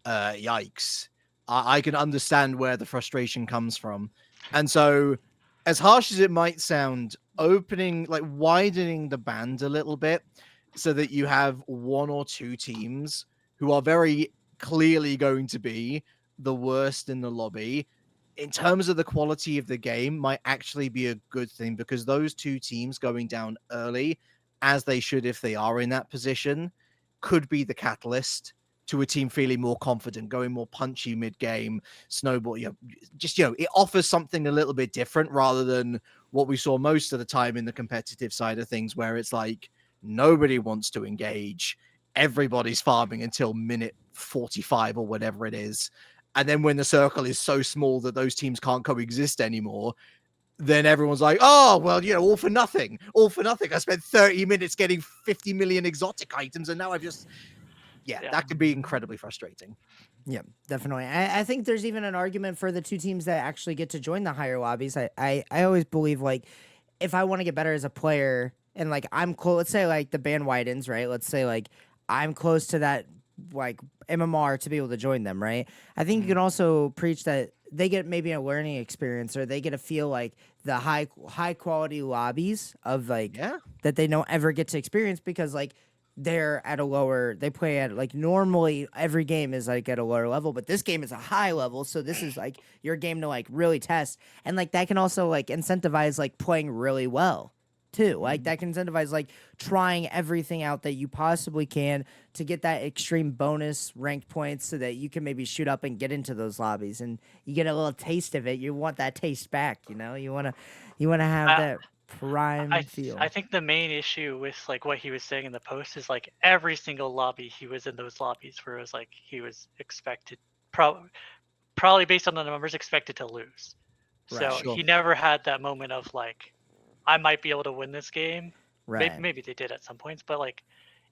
yikes. I can understand where the frustration comes from. And so, as harsh as it might sound, widening the band a little bit so that you have one or two teams who are very clearly going to be the worst in the lobby in terms of the quality of the game might actually be a good thing, because those two teams going down early, as they should if they are in that position, could be the catalyst to a team feeling more confident, going more punchy mid-game, snowball, it offers something a little bit different rather than what we saw most of the time in the competitive side of things, where it's like nobody wants to engage, everybody's farming until minute 45 or whatever it is. And then when the circle is so small that those teams can't coexist anymore, then everyone's like, oh, well, all for nothing. All for nothing. I spent 30 minutes getting 50 million exotic items, and now I've just... Yeah, that could be incredibly frustrating. Yeah, definitely. I think there's even an argument for the two teams that actually get to join the higher lobbies. I always believe, like, if I want to get better as a player and, like, I'm close, let's say, like, the band widens, right? Let's say, like, I'm close to that, like, MMR to be able to join them, right? I think you can also preach that they get maybe a learning experience, or they get to feel like the high quality lobbies of, like, that they don't ever get to experience, because, like, they're at a lower, they play at, like, normally every game is, like, at a lower level, but this game is a high level, so this is, like, your game to, like, really test. And, like, that can also, like, incentivize, like, playing really well too. Like, that can incentivize, like, trying everything out that you possibly can to get that extreme bonus ranked points, so that you can maybe shoot up and get into those lobbies, and you get a little taste of it. You want that taste back, you want to have that prime feel. I think the main issue with, like, what he was saying in the post is, like, every single lobby he was in, those lobbies where it was like he was expected, probably based on the numbers, expected to lose. Right, so sure. he never had that moment of, like, I might be able to win this game. Right. Maybe they did at some points, but, like,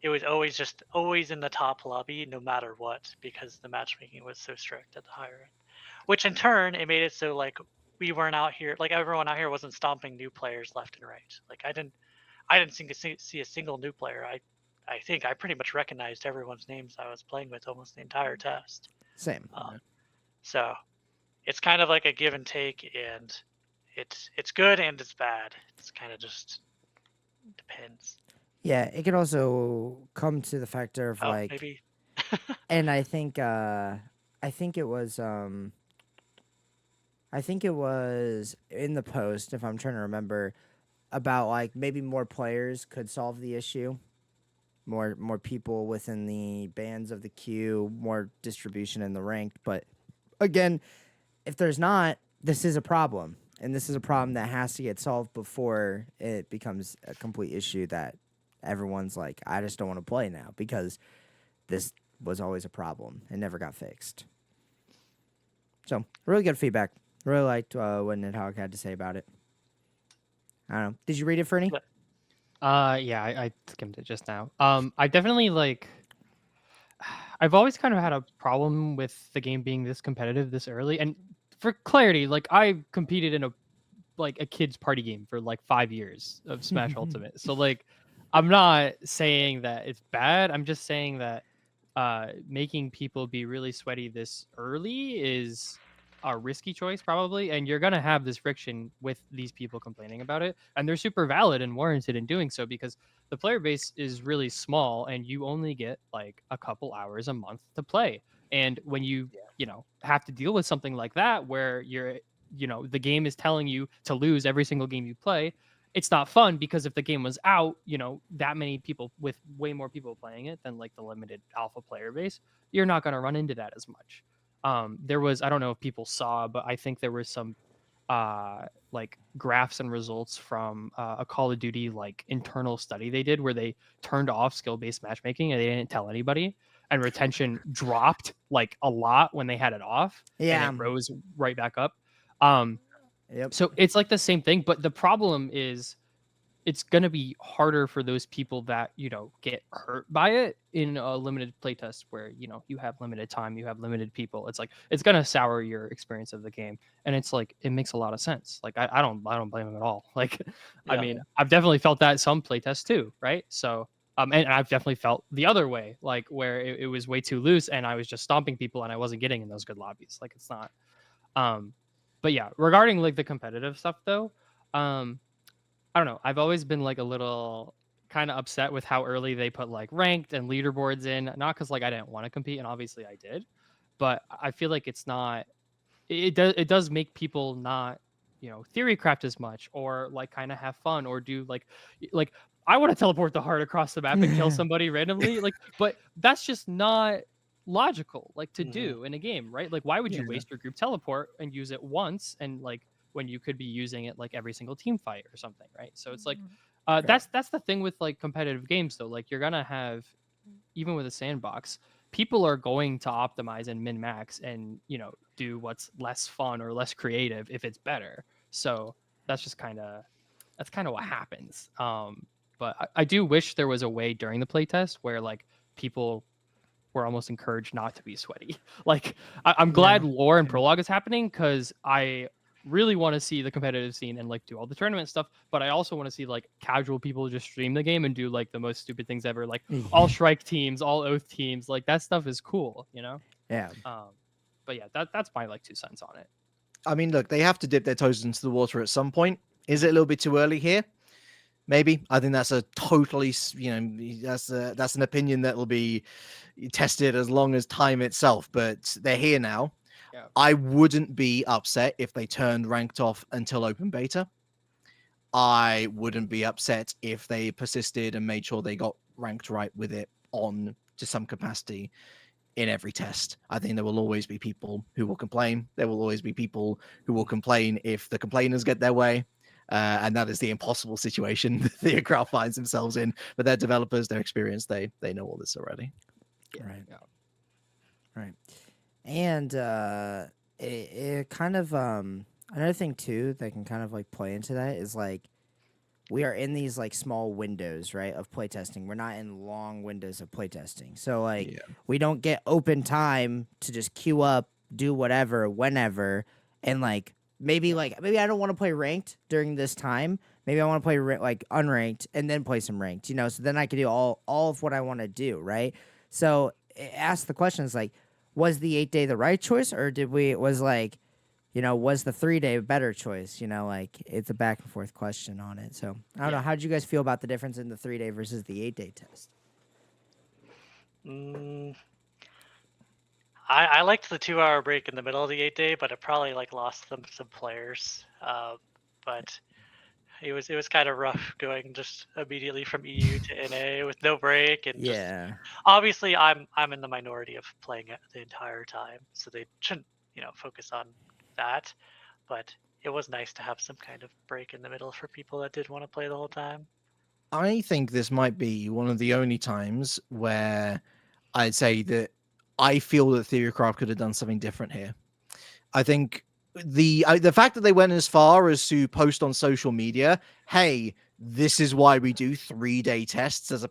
it was always in the top lobby no matter what, because the matchmaking was so strict at the higher end. Which in turn, it made it so, like, we weren't out here, like, everyone out here wasn't stomping new players left and right. Like, I didn't see a single new player. I think I pretty much recognized everyone's names I was playing with almost the entire test. Same. So it's kind of like a give and take, and it's good and it's bad. It's kind of just depends. Yeah, it could also come to the factor of, like, maybe. and I think it was in the post, if I'm trying to remember, about, like, maybe more players could solve the issue. More people within the bands of the queue, more distribution in the ranked. But again, if there's not, this is a problem. And this is a problem that has to get solved before it becomes a complete issue that everyone's like, I just don't want to play now, because this was always a problem and never got fixed. So, really good feedback. Really liked what Niddhog had to say about it. I don't know. Did you read it, Fernie? Yeah, I skimmed it just now. I definitely, like, I've always kind of had a problem with the game being this competitive this early. And for clarity, like, I competed in a kid's party game for like 5 years of Smash Ultimate. So, like, I'm not saying that it's bad. I'm just saying that making people be really sweaty this early is a risky choice, probably, and you're gonna have this friction with these people complaining about it, and they're super valid and warranted in doing so, because the player base is really small and you only get like a couple hours a month to play. And when you have to deal with something like that, where you're the game is telling you to lose every single game you play, it's not fun, because if the game was out, that many people, with way more people playing it than like the limited alpha player base, you're not going to run into that as much. There was, I don't know if people saw, but I think there was some like graphs and results from a Call of Duty like internal study they did, where they turned off skill-based matchmaking and they didn't tell anybody, and retention dropped like a lot when they had it off. Yeah. And it rose right back up. Yep. So it's like the same thing, but the problem is it's going to be harder for those people that, get hurt by it in a limited playtest where, you have limited time, you have limited people. It's like, it's going to sour your experience of the game. And it's like, it makes a lot of sense. Like, I don't blame them at all. Like, I mean, I've definitely felt that some playtests too. Right. So, and I've definitely felt the other way, like where it was way too loose and I was just stomping people and I wasn't getting in those good lobbies. Like, it's not, but yeah, regarding like the competitive stuff though, I don't know. I've always been like a little kind of upset with how early they put like ranked and leaderboards in. Not because like I didn't want to compete, and obviously I did, but I feel like it's not. It does make people not theory craft as much, or like kind of have fun, or do like I want to teleport the heart across the map and kill somebody randomly, like, but that's just not logical like to do in a game, right? Like, why would you waste your group teleport and use it once, and like when you could be using it like every single team fight or something, right? So it's like that's the thing with like competitive games though. Like, you're gonna have, even with a sandbox, people are going to optimize and min max and do what's less fun or less creative if it's better. So that's kind of what happens. But I do wish there was a way during the playtest where like people were almost encouraged not to be sweaty. Like, I'm glad lore and prologue is happening, because I really want to see the competitive scene and like do all the tournament stuff, but I also want to see like casual people just stream the game and do like the most stupid things ever, like all Shrike teams, all Oath teams. Like, that stuff is cool, Yeah. But yeah, that's my like 2 cents on it. I mean, look, they have to dip their toes into the water at some point. Is it a little bit too early here? Maybe. I think that's a totally, that's an opinion that will be tested as long as time itself. But they're here now. Yeah. I wouldn't be upset if they turned ranked off until open beta. I wouldn't be upset if they persisted and made sure they got ranked right with it on to some capacity in every test. I think there will always be people who will complain. There will always be people who will complain if the complainers get their way. And that is the impossible situation that Theocraft finds themselves in. But their developers, their experience, they know all this already. Right. Yeah. Right. And it kind of another thing too that can kind of like play into that is like we are in these like small windows, right, of playtesting. We're not in long windows of playtesting. So like we don't get open time to just queue up, do whatever, whenever, and like maybe I don't want to play ranked during this time. Maybe I want to play like unranked and then play some ranked, so then I can do all of what I want to do, right? So ask the questions like, was the 8-day the right choice, or was the 3-day a better choice? Like, it's a back and forth question on it. So I don't know. How did you guys feel about the difference in the 3-day versus the 8-day test? I liked the 2-hour break in the middle of the 8-day, but it probably like lost them some players. But it was kind of rough going just immediately from EU to NA with no break, and just, obviously I'm in the minority of playing it the entire time, so they shouldn't focus on that. But it was nice to have some kind of break in the middle for people that did want to play the whole time. I think this might be one of the only times where I'd say that I feel that Theocraft could have done something different here. I think the fact that they went as far as to post on social media, hey, this is why we do 3-day tests as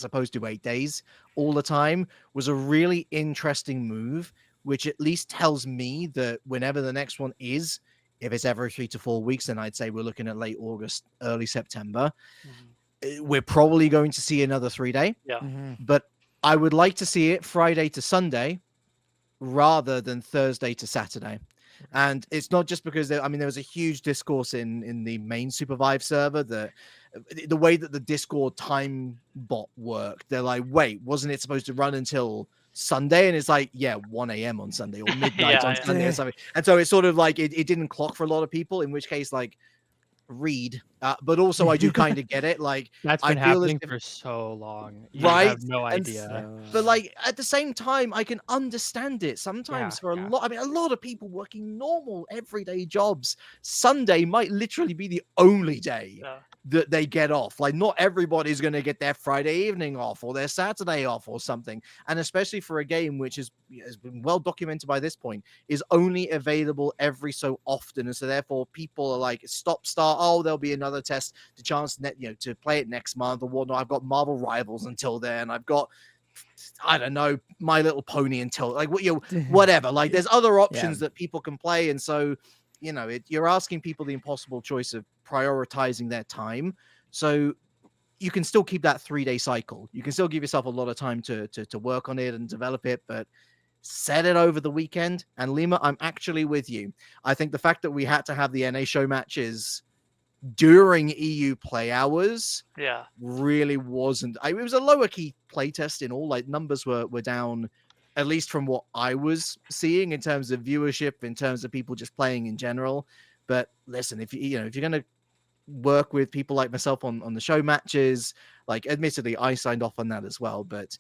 opposed to 8 days all the time, was a really interesting move, which at least tells me that whenever the next one is, if it's every 3 to 4 weeks, then I'd say we're looking at late August, early September. We're probably going to see another 3-day. Yeah. But I would like to see it Friday to Sunday rather than Thursday to Saturday. And it's not just because there was a huge discourse in the main SUPERVIVE server that the way that the Discord time bot worked, they're like, wait, wasn't it supposed to run until Sunday? And it's like, 1 a.m. on Sunday or midnight on Sunday or something. And so it's sort of like it didn't clock for a lot of people, in which case, like, read. But also I do kind of get it. Like, that's been happening for so long. You have no idea. But like at the same time, I can understand it. Sometimes for a lot of people working normal everyday jobs, Sunday might literally be the only day that they get off. Like, not everybody's going to get their Friday evening off or their Saturday off or something. And especially for a game which has been well documented by this point, is only available every so often. And so therefore people are like, stop, start. Oh, there'll be another test to chance to play it next month or whatnot. I've got Marvel Rivals until then. I've got, I don't know, My Little Pony until, like, whatever. Like, there's other options that people can play. And so, you're asking people the impossible choice of prioritizing their time. So you can still keep that 3-day cycle. You can still give yourself a lot of time to work on it and develop it, but set it over the weekend. And Lima, I'm actually with you. I think the fact that we had to have the NA show matches during EU play hours Yeah. really wasn't. It was a lower key playtest in all. Like numbers were down, at least from what I was seeing in terms of viewership, in terms of people just playing in general. But listen, if you're gonna work with people like myself on the show matches, like admittedly I signed off on that as well, but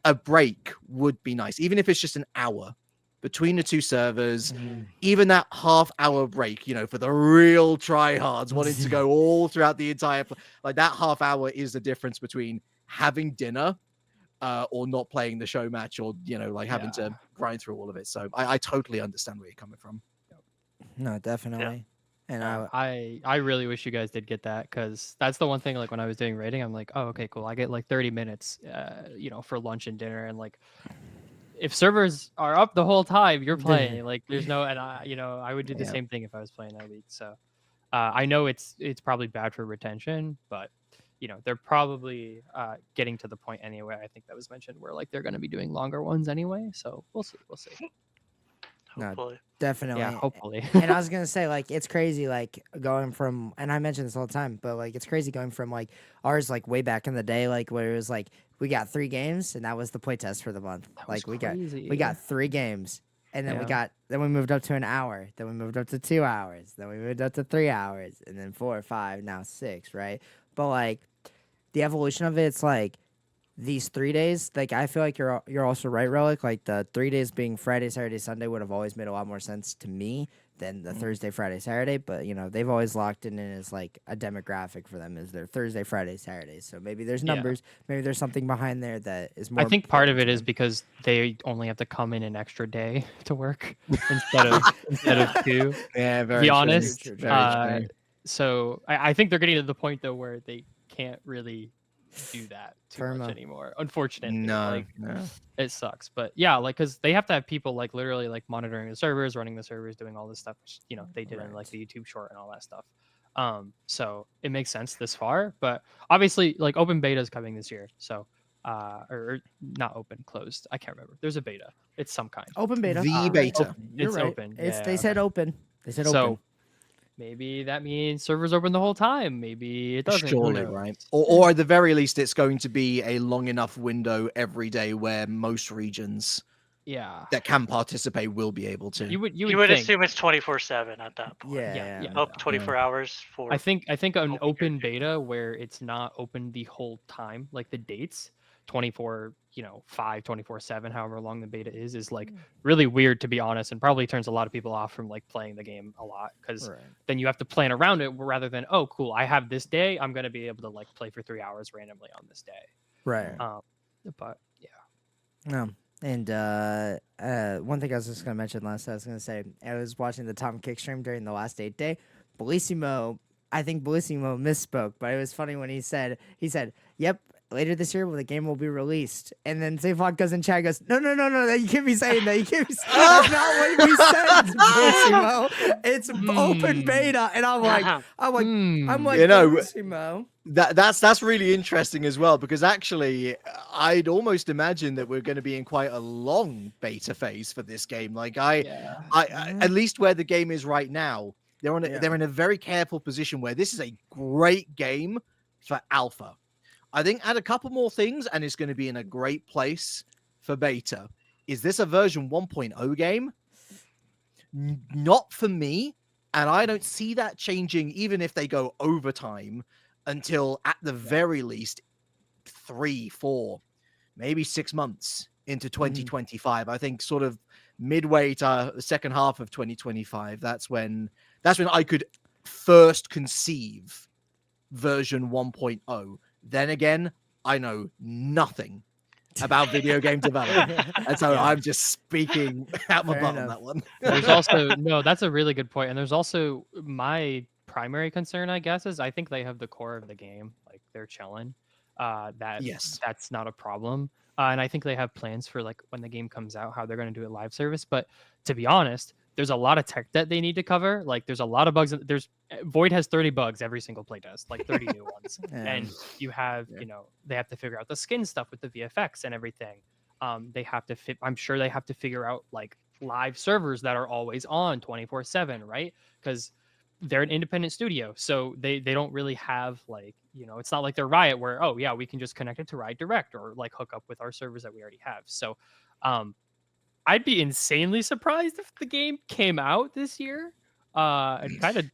a break would be nice, even if it's just an hour between the two servers. Even that half-hour break, for the real tryhards wanting to go all throughout the entire like that half hour is the difference between having dinner or not playing the show match, or like having to grind through all of it. So I totally understand where you're coming from. No, definitely. And I really wish you guys did get that, because that's the one thing, like when I was doing rating, I'm like, oh, okay, cool, I get like 30 minutes for lunch and dinner, and like if servers are up the whole time you're playing, like there's no, and I would do the same thing if I was playing that week. So I know it's probably bad for retention, but they're probably getting to the point anyway, I think that was mentioned, where like they're going to be doing longer ones anyway. So we'll see. Hopefully. No, definitely. Yeah, hopefully. And I was gonna say, like, it's crazy, like going from, and I mention this all the time, but like it's crazy going from like ours, like way back in the day, like where it was like we got 3 games and that was the play test for the month. Like we got 3 games, and then we moved up to an hour, then we moved up to 2 hours, then we moved up to 3 hours, and then 4 or 5, now 6, right? But like the evolution of it's like these 3 days, like I feel like you're also right, Relic. Like the 3 days being Friday, Saturday, Sunday would have always made a lot more sense to me than the Thursday, Friday, Saturday. But they've always locked in as like a demographic for them is their Thursday, Friday, Saturday. So maybe there's numbers, maybe there's something behind there that is more. I think part of it is because they only have to come in an extra day to work instead of 2. Yeah, very be true. honest. Very true. So I think they're getting to the point though where they can't really do that too much anymore, unfortunately. No. It sucks, but yeah, like because they have to have people like literally like monitoring the servers, running the servers, doing all this stuff, which they did in like the YouTube short and all that stuff. So it makes sense this far, but obviously like open beta is coming this year, so or not open, closed, I can't remember. There's a beta, it's some kind. Open beta, the beta. It's right. open. They said open. So maybe that means servers open the whole time. Maybe it doesn't. Surely, right? Or at the very least, it's going to be a long enough window every day where most regions that can participate will be able to. You would assume it's 24/7 at that point. Yeah. Up 24 hours for. I think an open beta where it's not open the whole time, like the dates, 24, 5, 24/7, however long the beta is like really weird, to be honest, and probably turns a lot of people off from like playing the game a lot, because then you have to plan around it rather than, oh cool, I have this day, I'm going to be able to like play for 3 hours randomly on this day. Right. But no. And one thing I was just going to mention last, I was going to say, I was watching the Tom Kick stream during the last 8 day. I think Bellissimo misspoke, but it was funny when he said, yep, later this year, the game will be released. And then Zayvlog goes in chat and goes, no, you can't be saying that. You can't be saying that's not what we said, Bellissimo. It's open beta. And I'm like, Bellissimo. That's really interesting as well, because actually I'd almost imagine that we're going to be in quite a long beta phase for this game. Like I at least where the game is right now, they're in a very careful position where this is a great game for alpha. I think add a couple more things and it's going to be in a great place for beta. Is this a version 1.0 game? Not for me, and I don't see that changing even if they go overtime until at the very least 3, 4, maybe 6 months into 2025. I think sort of midway to the second half of 2025. That's when I could first conceive version 1.0. Then again, I know nothing about video game development, and so I'm just speaking out my butt on that one. There's also that's a really good point, and there's also my primary concern, I guess, is I think they have the core of the game, like they're chilling. That's not a problem, and I think they have plans for like when the game comes out, how they're going to do it live service. But to be honest, there's a lot of tech that they need to cover. Like there's a lot of bugs. Void has 30 bugs every single playtest, like 30 new ones. And you have, they have to figure out the skin stuff with the VFX and everything. I'm sure they have to figure out like live servers that are always on 24/7, right? Because they're an independent studio, so they don't really have like, you know, it's not like they're Riot where, oh yeah, we can just connect it to Riot Direct or like hook up with our servers that we already have. So I'd be insanely surprised if the game came out this year. And kind of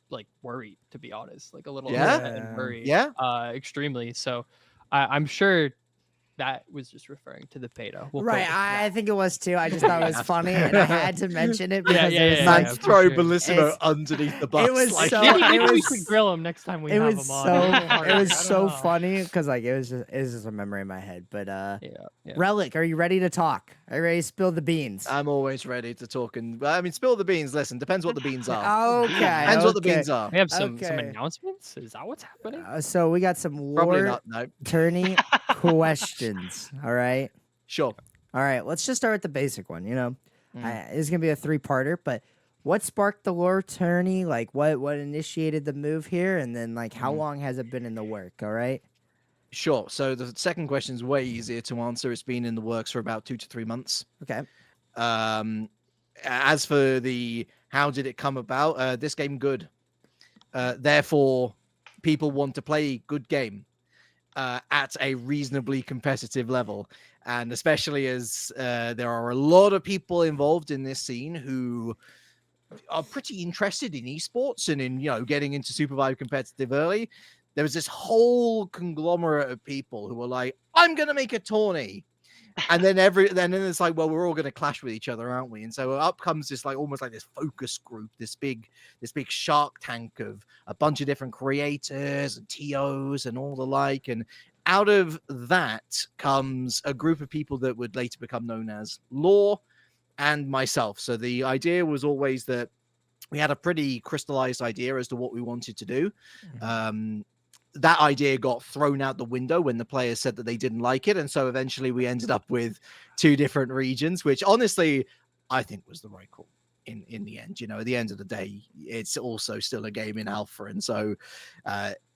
like worried, to be honest, like a little Yeah? upset and worried, Yeah. extremely. So I'm sure that was just referring to the beta. We'll Right, go with that. I think it was too. I just thought it was funny, and I had to mention it because it was yeah, like Man, for throw sure. Bellissimo It's- underneath the bus. was like, so- Maybe it we was- should grill him next time we it have was him on. so A little harder, it I was don't so know. funny because like it was just a memory in my head. But Yeah. Reliq, are you ready to talk? Are you ready to spill the beans? I'm always ready to talk. And I mean, spill the beans. Listen, depends what the beans are. Okay, Depends what the beans are. We have some Okay. announcements. Is that what's happening? So we got some Probably war not. No. tourney questions. All right. Sure. All right, let's just start with the basic one. You know, Mm. it's gonna be a 3-parter. But what sparked the lore tourney? Like, what initiated the move here? And then, like, how long has it been in the work? All right. Sure. So the second question is way easier to answer. It's been in the works for about 2 to 3 months. Okay. As for the how did it come about, this game good. Therefore, people want to play good game at a reasonably competitive level. And especially as there are a lot of people involved in this scene who are pretty interested in esports and in, you know, getting into SUPERVIVE competitive early. There was this whole conglomerate of people who were like, I'm going to make a tourney. And then then it's like, well, we're all going to clash with each other, aren't we? And so up comes this like almost like this focus group, this big shark tank of a bunch of different creators and TOs and all the like. And out of that comes a group of people that would later become known as Lore and myself. So the idea was always that we had a pretty crystallized idea as to what we wanted to do. That idea got thrown out the window when the players said that they didn't like it. And so eventually we ended up with 2 different regions, which honestly, I think was the right call in the end. You know, at the end of the day, it's also still a game in alpha. And so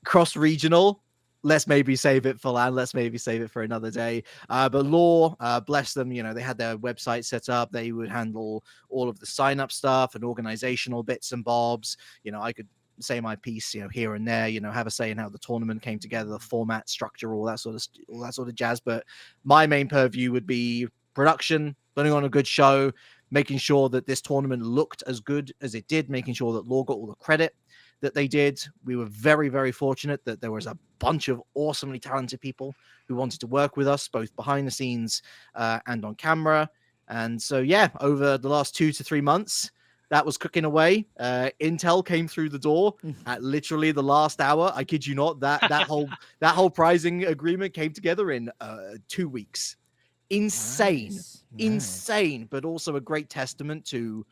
cross-regional, let's maybe save it for LAN. Let's maybe save it for another day. But Lore, bless them, you know, they had their website set up. They would handle all of the sign-up stuff and organizational bits and bobs. You know, I could say my piece, you know, here and there, you know, have a say in how the tournament came together, the format, structure, all that sort of jazz. But my main purview would be production, putting on a good show, making sure that this tournament looked as good as it did, making sure that Lore got all the credit that they did. We were very, very fortunate that there was a bunch of awesomely talented people who wanted to work with us, both behind the scenes and on camera. And so, yeah, over the last 2 to 3 months, that was cooking away. Intel came through the door at literally the last hour. I kid you not. That whole pricing agreement came together in 2 weeks. Insane, insane, but also a great testament to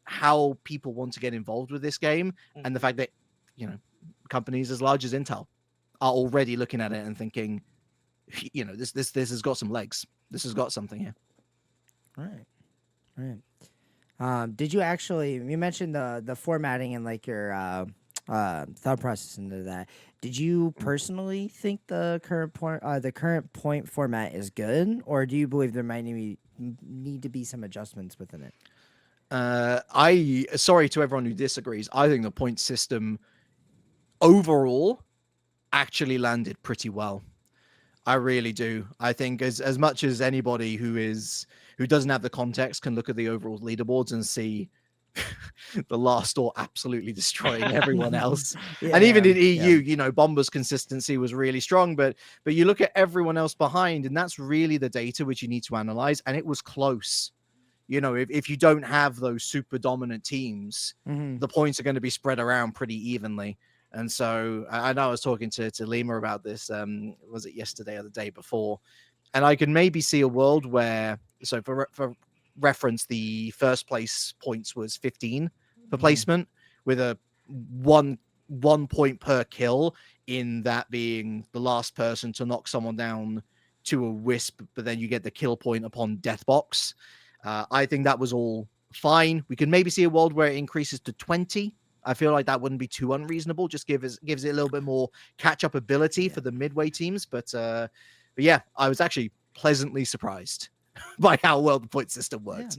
how people want to get involved with this game, and the fact that, you know, companies as large as Intel are already looking at it and thinking, you know, this has got some legs. This has got something here. Right. Did you actually? You mentioned the formatting and like your thought process into that. Did you personally think the current point format is good, or do you believe there might need to be some adjustments within it? Sorry to everyone who disagrees. I think the point system overall actually landed pretty well. I really do. I think as much as anybody who doesn't have the context can look at the overall leaderboards and see the last store absolutely destroying everyone else. And even in EU, you know, Bomber's consistency was really strong, but you look at everyone else behind, and that's really the data which you need to analyze. And it was close. You know, if you don't have those super dominant teams, the points are going to be spread around pretty evenly. And so I know I was talking to Lima about this, was it yesterday or the day before? And I can maybe see a world where, so for reference, the first place points was 15 for placement, with a one point per kill, in that being the last person to knock someone down to a wisp, but then you get the kill point upon death box. I think that was all fine. We could maybe see a world where it increases to 20. I feel like that wouldn't be too unreasonable. Just gives it a little bit more catch-up ability for the midway teams. But yeah, I was actually pleasantly surprised by how well the point system worked.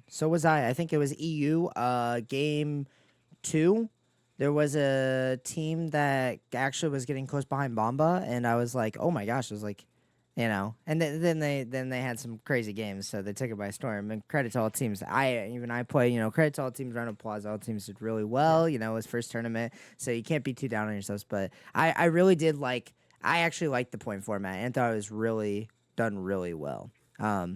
So was I. I think it was EU game 2, there was a team that actually was getting close behind Bomba, and I was like, oh my gosh, I was like, and then they had some crazy games, so they took it by storm. And credit to all teams. I play, credit to all teams. Round of applause. All teams did really well. It was first tournament, so you can't be too down on yourselves. But I really did like. I actually liked the point format and thought it was really done really well. Now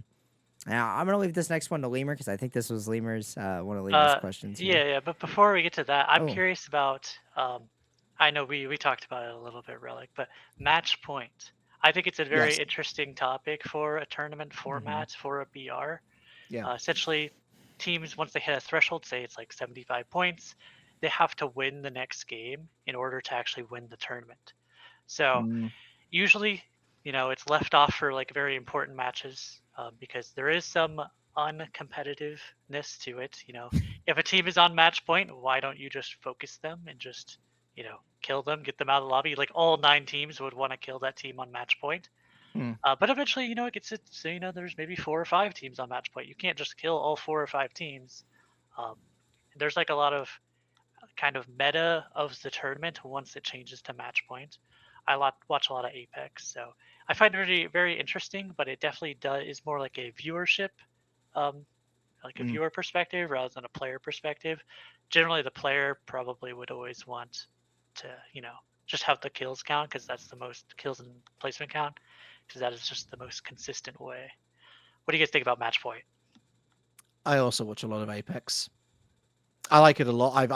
I'm gonna leave this next one to Lemur because I think this was Lemur's one of Lemur's questions. Here. Yeah. But before we get to that, I'm Oh. curious about. I know we talked about it a little bit, Relic, but match point. I think it's a very interesting topic for a tournament format for a BR. Yeah. Essentially, teams once they hit a threshold, say it's like 75 points, they have to win the next game in order to actually win the tournament. So usually, it's left off for like very important matches because there is some uncompetitiveness to it. If a team is on match point, why don't you just focus them and just kill them, get them out of the lobby? Like all 9 teams would want to kill that team on match point. But eventually, it gets it. So there's maybe 4 or 5 teams on match point. You can't just kill all 4 or 5 teams. There's like a lot of kind of meta of the tournament once it changes to match point. I watch a lot of Apex, so I find it very, very interesting. But it definitely is more like a viewership, like a viewer perspective rather than a player perspective. Generally, the player probably would always want to, just have the kills count because that's the most kills and placement count because that is just the most consistent way. What do you guys think about match point? I also watch a lot of Apex. I like it a lot.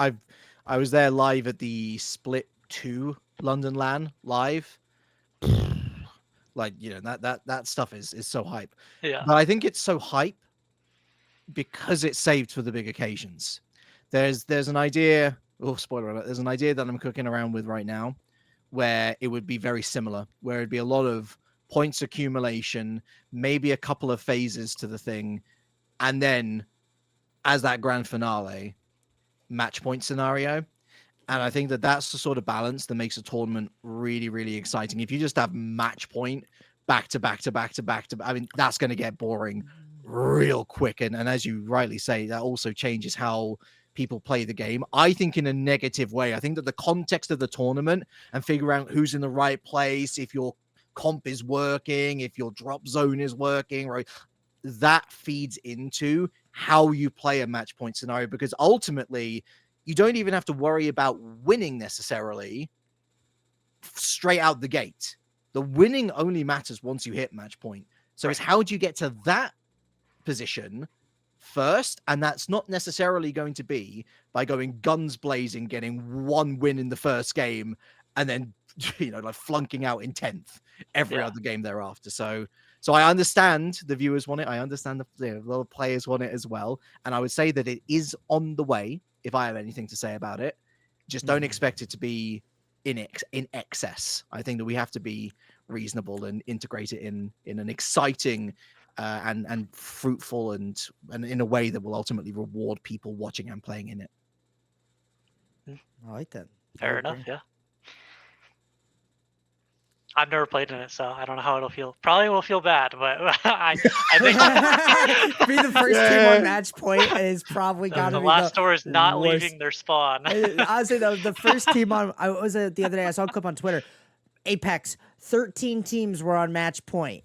I was there live at the Split 2 London LAN live. Like, that stuff is so hype. Yeah. But I think it's so hype because it's saved for the big occasions. There's an idea, spoiler alert, there's an idea that I'm cooking around with right now where it would be very similar, where it'd be a lot of points accumulation, maybe a couple of phases to the thing, and then as that grand finale, match point scenario. And I think that that's the sort of balance that makes a tournament really, really exciting. If you just have match point back to back to back to back to, I mean, that's going to get boring real quick. And as you rightly say, that also changes how people play the game. I think in a negative way. I think that the context of the tournament and figuring out who's in the right place, if your comp is working, if your drop zone is working, right? That feeds into how you play a match point scenario, because ultimately you don't even have to worry about winning necessarily straight out the gate. The winning only matters once you hit match point. So it's how do you get to that position first? And that's not necessarily going to be by going guns blazing, getting 1 win in the first game, and then like flunking out in 10th every other game thereafter. So I understand the viewers want it. I understand the little players want it as well. And I would say that it is on the way, if I have anything to say about it. Just don't expect it to be in excess. I think that we have to be reasonable and integrate it in an exciting and fruitful and in a way that will ultimately reward people watching and playing in it. I like that. Fair enough, yeah. I've never played in it, so I don't know how it'll feel. Probably will feel bad, but I think be the first team on match point is probably got to the be last door is not worst. leaving their spawn. Honestly, the first team on, I was the other day, I saw a clip on Twitter. Apex, 13 teams were on match point.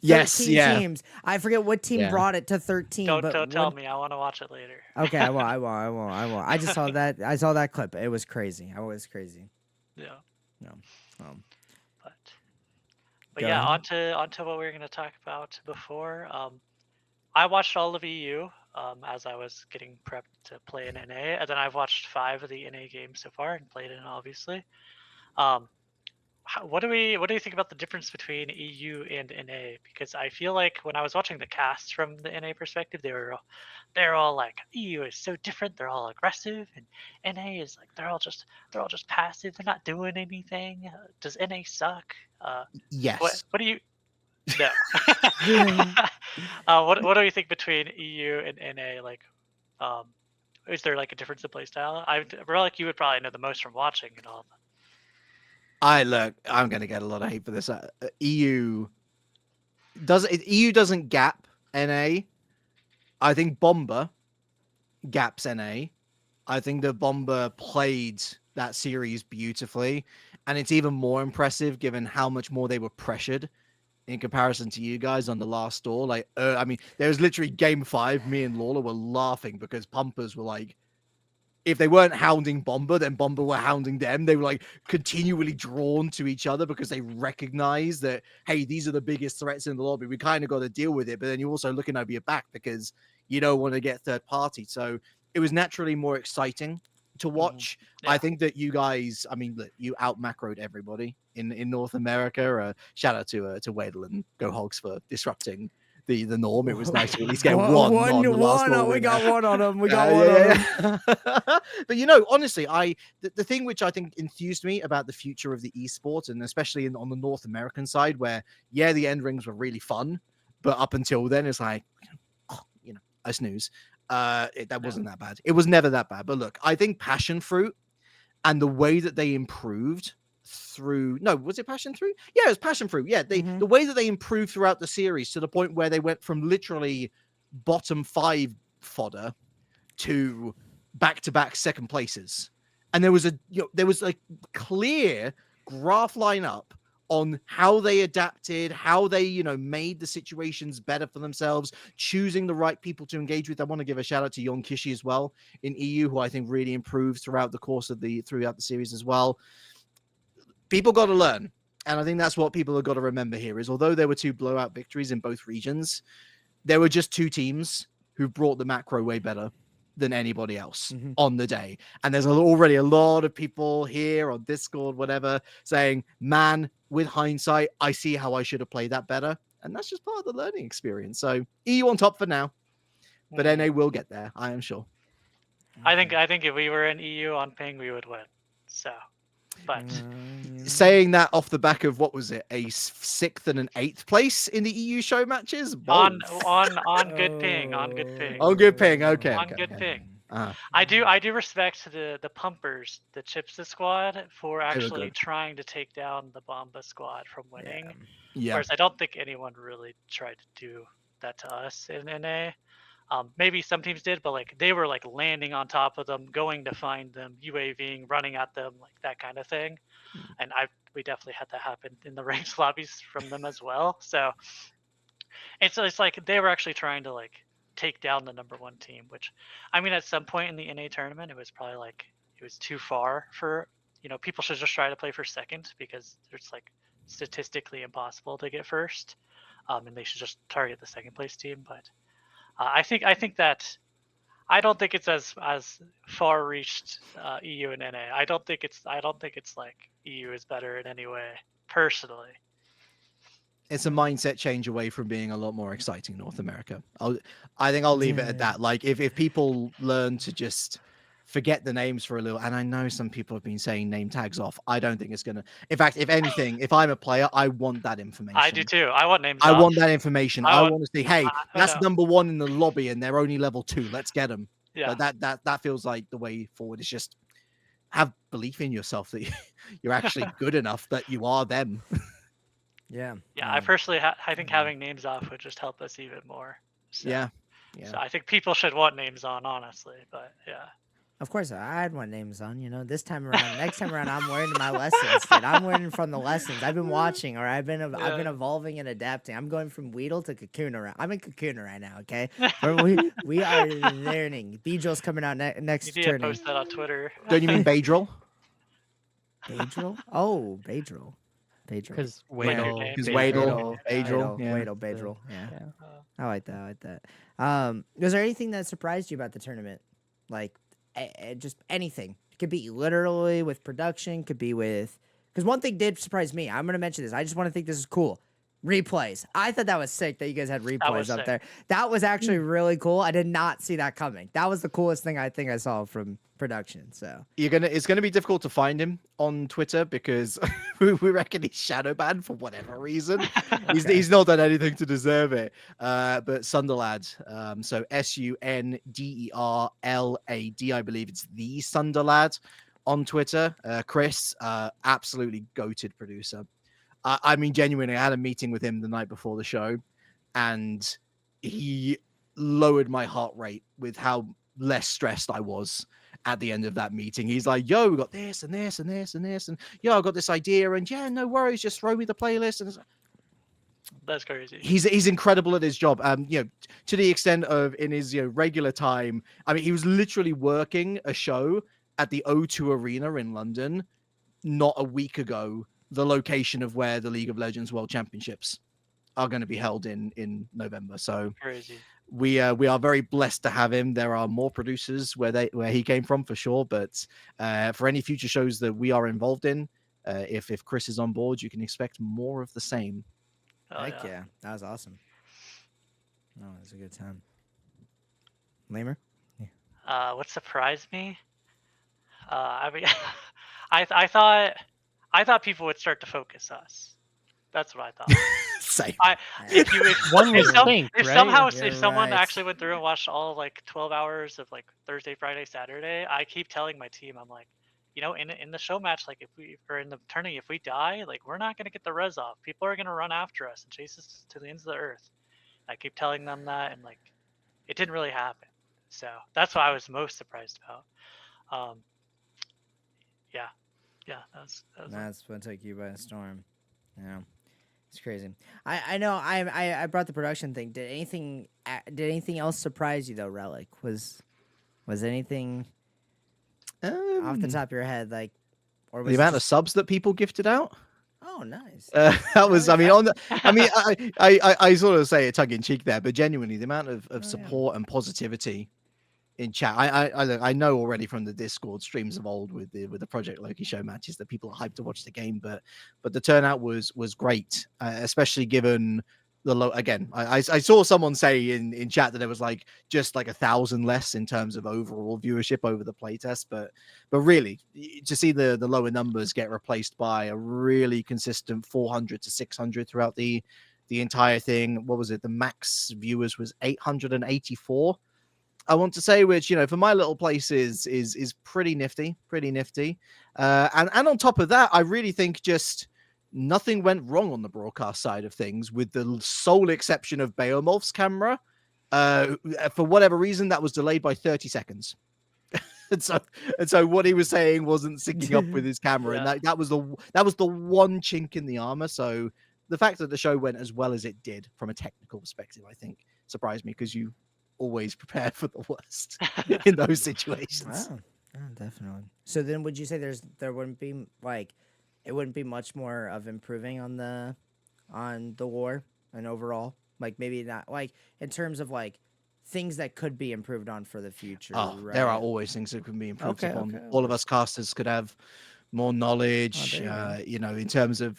13 teams. I forget what team brought it to 13. Don't tell me. I want to watch it later. Okay, I won't. I just saw that. I saw that clip. It was crazy. Yeah. No. But yeah, onto what we were going to talk about before. I watched all of EU as I was getting prepped to play in NA, and then I've watched 5 of the NA games so far and played in, obviously. What do you think about the difference between EU and NA? Because I feel like when I was watching the cast from the NA perspective, they're all like, EU is so different. They're all aggressive, and NA is like they're all just passive. They're not doing anything. Does NA suck? Yes. What do you? No. What do you think between EU and NA? Like, is there like a difference in playstyle? I feel like you would probably know the most from watching and all. I'm going to get a lot of hate for this. EU doesn't gap NA. I think Bomber gaps NA. I think that Bomber played that series beautifully, and it's even more impressive given how much more they were pressured in comparison to you guys on the last door. Like, I mean, there was literally game 5. Me and Lawler were laughing because pumpers were like, if they weren't hounding Bomber, then Bomber were hounding them. They were like continually drawn to each other because they recognize that, hey, these are the biggest threats in the lobby. We kind of got to deal with it. But then you're also looking over your back because you don't want to get third party. So it was naturally more exciting to watch. Yeah. I think that you guys, I mean, look, you out macroed everybody in North America. Shout out to Wadel and Go Hogs for disrupting the norm. It was nice to at least get one on the last one. ball We winner. got one on him. We got one on him. But you know, honestly, the thing which I think enthused me about the future of the esport, and especially on the North American side, where yeah, the end rings were really fun, but up until then, it's like, oh, you know, I snooze. That wasn't that bad. It was never that bad. But look, I think Passion Fruit and the way that they improved through, no, was it Passion Fruit? Yeah, it was Passion Fruit. Yeah, the way that they improved throughout the series to the point where they went from literally bottom 5 fodder to back-to-back second places, and there was a clear graph line up on how they adapted, how they made the situations better for themselves, choosing the right people to engage with. I want to give a shout out to Yon Kishi as well in EU, who I think really improved throughout the course of throughout the series as well. People got to learn, and I think that's what people have got to remember here is, although there were 2 blowout victories in both regions, there were just 2 teams who brought the macro way better than anybody else on the day. And there's already a lot of people here on Discord, whatever, saying, man, with hindsight, I see how I should have played that better. And that's just part of the learning experience. So EU on top for now, but NA will get there, I am sure. I think if we were in EU on ping, we would win. So, but saying that off the back of, what was it, a 6th and an 8th place in the EU show matches? on good ping, on good ping. On good ping, okay. On okay, good okay. ping. I do respect the pumpers, the Chipsa squad, for were actually good. trying to take down the Bomba squad from winning. Yeah. Whereas I don't think anyone really tried to do that to us in NA. Maybe some teams did, but like they were like landing on top of them, going to find them, UAVing, running at them, like that kind of thing. And we definitely had that happen in the ranked lobbies from them as well. So it's like they were actually trying to like take down the number 1 team, which, I mean, at some point in the NA tournament, it was probably like it was too far for, people should just try to play for second, because it's like statistically impossible to get first, and they should just target the second place team. But I think that I don't think it's as far reached EU and NA. I don't think it's like EU is better in any way, personally. It's a mindset change away from being a lot more exciting North America. I think I'll leave it at that. Like if people learn to just forget the names for a little, and I know some people have been saying name tags off. I don't think it's gonna. In fact, if anything, if I'm a player, I want that information. I do too. I want names. I off. want that information. I want to see, hey, that's no. number 1 in the lobby, and they're only level 2. Let's get them. Yeah. Like that feels like the way forward. Is just have belief in yourself that you're actually good enough that you are them. Yeah. I personally, I think having names off would just help us even more. So, Yeah. So I think people should want names on, honestly. But yeah. Of course, I'd want names on. This time around, next time around, I'm learning my lessons. Dude. I'm learning from the lessons. I've been watching, or I've been evolving and adapting. I'm going from Weedle to Cocoon around. I'm in Cocoon right now. Okay, we are learning. Beedrill's coming out next You need turn. to post that on Twitter. Don't you mean Beidrill? Beidrill? Oh, Beidrill. Because Wadel. Wadel. Beidrill. Beidrill. Yeah. I like that. Was there anything that surprised you about the tournament? Like, just anything. It could be literally with production, could be with... Because one thing did surprise me. I'm going to mention this. I just want to think this is cool. Replays. I thought that was sick that you guys had replays up there. That was actually really cool. I did not see that coming. That was the coolest thing I think I saw from production. So it's gonna be difficult to find him on Twitter because we reckon he's shadow banned for whatever reason. Okay. He's not done anything to deserve it. But Sunderlad, so Sunderlad, I believe it's the Sunderlad on Twitter. Chris, absolutely goated producer. I mean, genuinely, I had a meeting with him the night before the show, and he lowered my heart rate with how less stressed I was. at the end of that meeting. He's like, yo, we got this and this and this and this, and yo, I got this idea, and yeah, no worries, just throw me the playlist. And That's crazy. he's incredible at his job. To the extent of in his regular time, I mean, he was literally working a show at the O2 Arena in London not a week ago, the location of where the League of Legends World Championships are going to be held in November. So Crazy. we are very blessed to have him. There are more producers where he came from for sure, but for any future shows that we are involved in, if Chris is on board, you can expect more of the same. Oh, Heck yeah, that was awesome. Oh, it was a good time. Lamer? What surprised me? I mean, I thought people would start to focus us. That's what I thought. Same. One would think, if right? somehow You're if someone right. actually went through and watched all like 12 hours of like Thursday, Friday, Saturday, I keep telling my team, I'm like, in the show match, like or in the tourney, if we die, like we're not gonna get the res off. People are gonna run after us and chase us to the ends of the earth. I keep telling them that, and like, it didn't really happen. So that's what I was most surprised about. Yeah, That's what took you by storm. Yeah, it's crazy. I know. I brought the production thing. Did anything else surprise you though? Relic was anything off the top of your head like, or was The it amount of just- subs that people gifted out. Oh, nice. That was, I mean, I sort of say it tongue in cheek there, but genuinely, the amount of support and positivity in chat. I know already from the Discord streams of old with the Project Loki show matches that people are hyped to watch the game, but the turnout was great, especially given the low. Again, I saw someone say in chat that there was like just like 1,000 less in terms of overall viewership over the playtest, but really to see the lower numbers get replaced by a really consistent 400 to 600 throughout the entire thing. What was it? The max viewers was 884. I want to say, which for my little place is pretty nifty, and on top of that, I really think just nothing went wrong on the broadcast side of things, with the sole exception of Beowulf's camera. For whatever reason, that was delayed by 30 seconds. and so what he was saying wasn't syncing up with his camera, Yeah. and that was the one chink in the armor. So the fact that the show went as well as it did from a technical perspective, I think, surprised me, because you always prepare for the worst in those situations. Wow. Oh, definitely. So then, would you say there wouldn't be it wouldn't be much more of improving on the war and overall, like maybe not like in terms of like things that could be improved on for the future? Oh, right? there are always things that can be improved Okay, upon. okay, All of us casters could have more knowledge, there you go. in terms of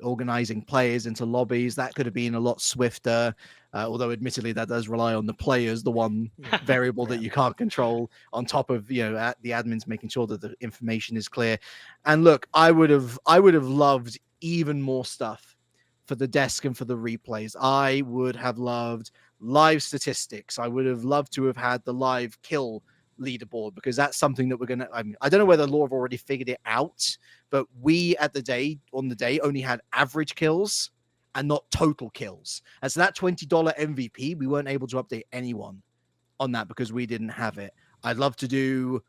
organizing players into lobbies. That could have been a lot swifter, although admittedly that does rely on the players, the one variable that you can't control, on top of the admins making sure that the information is clear. And look, I would have loved even more stuff for the desk and for the replays. I would have loved live statistics. I would have loved to have had the live kill leaderboard, because that's something that we're gonna. I don't know whether Law have already figured it out, but we on the day only had average kills and not total kills. And so that $20 MVP, we weren't able to update anyone on that because we didn't have it. I'd love to do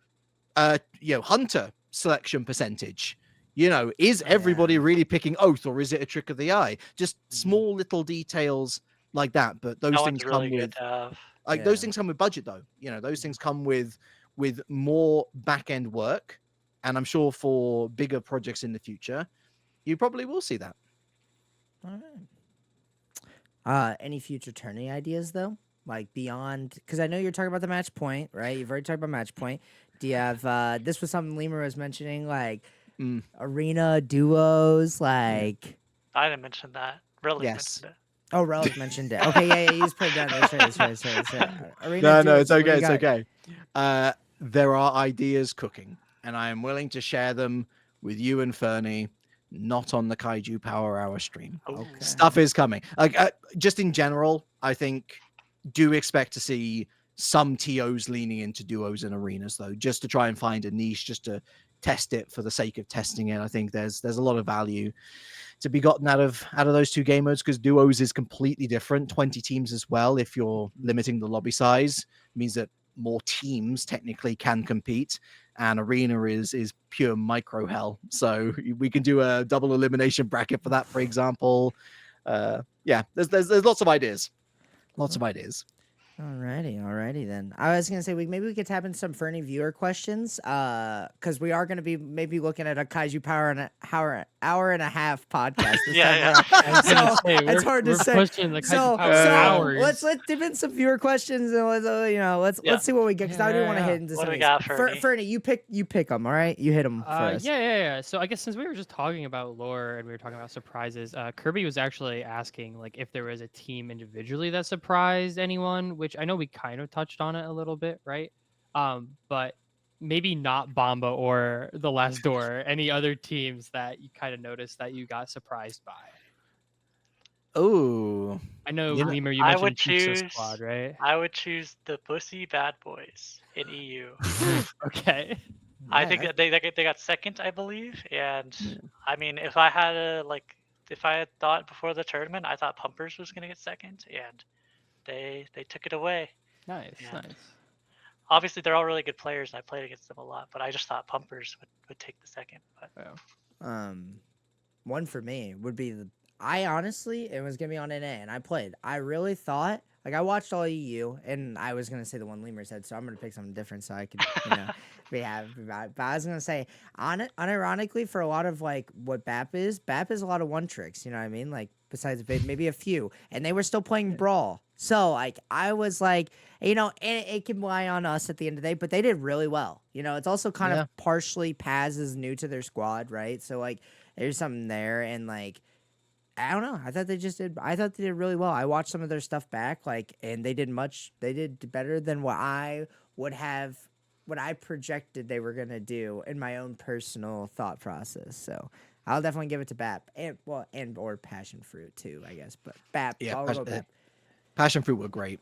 hunter selection percentage. Is everybody really picking Oath, or is it a trick of the eye? Just small little details like that, but those that things one's really come good with to have. those things come with budget, though. Those things come with more back end work, and I'm sure for bigger projects in the future, you probably will see that. All right. Any future tourney ideas though? Like beyond, because I know you're talking about the match point, right? You've already talked about match point. Do you have? This was something Lemur was mentioning, like arena duos, like. I didn't mention that. Reliq Yes. mentioned it. Oh, Relic mentioned it. Okay, yeah, you just put it down. That's right. Arena No, duos, it's what do you okay. It's got? okay. There are ideas cooking, and I am willing to share them with you and Fernie, not on the Kaiju Power Hour stream. Oh, Stuff is coming. Just in general, I think do expect to see some TOs leaning into duos and arenas, though, just to try and find a niche, just to test it for the sake of testing it. I think there's a lot of value to be gotten out of those two game modes, because duos is completely different. 20 teams as well. If you're limiting the lobby size, means that more teams technically can compete, and arena is pure micro hell. So we can do a double elimination bracket for that, for example. Yeah, there's lots of ideas. Lots of ideas. Alrighty then. I was gonna say maybe we could tap into some Fernie viewer questions, because we are gonna be maybe looking at a Kaiju Power and hour and a half podcast this time Yeah. around. I was gonna So say, it's hard to we're say. pushing the So, Kaiju Power so hours. let's dip in some viewer questions and let's see what we get, because I do want to hit into What some do of we these. got, Fernie? Fernie, you pick them. All right, you hit them first. Yeah. So I guess since we were just talking about lore and we were talking about surprises, Kirby was actually asking like if there was a team individually that surprised anyone, which I know we kind of touched on it a little bit, right? But maybe not Bomba or the Last Door. Any other teams that you kind of noticed that you got surprised by? Oh, I know, You know, Lemur, you I mentioned would Pizza choose- Squad, right? I would choose the Bussy Bad Boys in EU. Okay. I think that they got second, I believe. And I mean, if I had thought before the tournament, I thought Pumpers was gonna get second, and they took it away. Nice, Yeah. nice. Obviously, they're all really good players, and I played against them a lot. But I just thought Pumpers would take the second. But One for me would be I honestly, it was gonna be on NA, and I played. I really thought, like, I watched all EU, and I was gonna say the one Lemur said, so I'm gonna pick something different so I could, be happy about it. But I was gonna say, unironically, for a lot of like what BAP is a lot of one tricks. You know what I mean? Like, besides maybe a few, and they were still playing Brawl. So like, I was like, it can lie on us at the end of the day, but they did really well. It's also kind of partially Paz is new to their squad, right? So like, there's something there, and like, I don't know. I thought they did really well. I watched some of their stuff back, like, and they did better than what I projected they were gonna do in my own personal thought process. So I'll definitely give it to BAP or Passion Fruit too, I guess. But BAP, I'll go BAP. Passion Fruit were great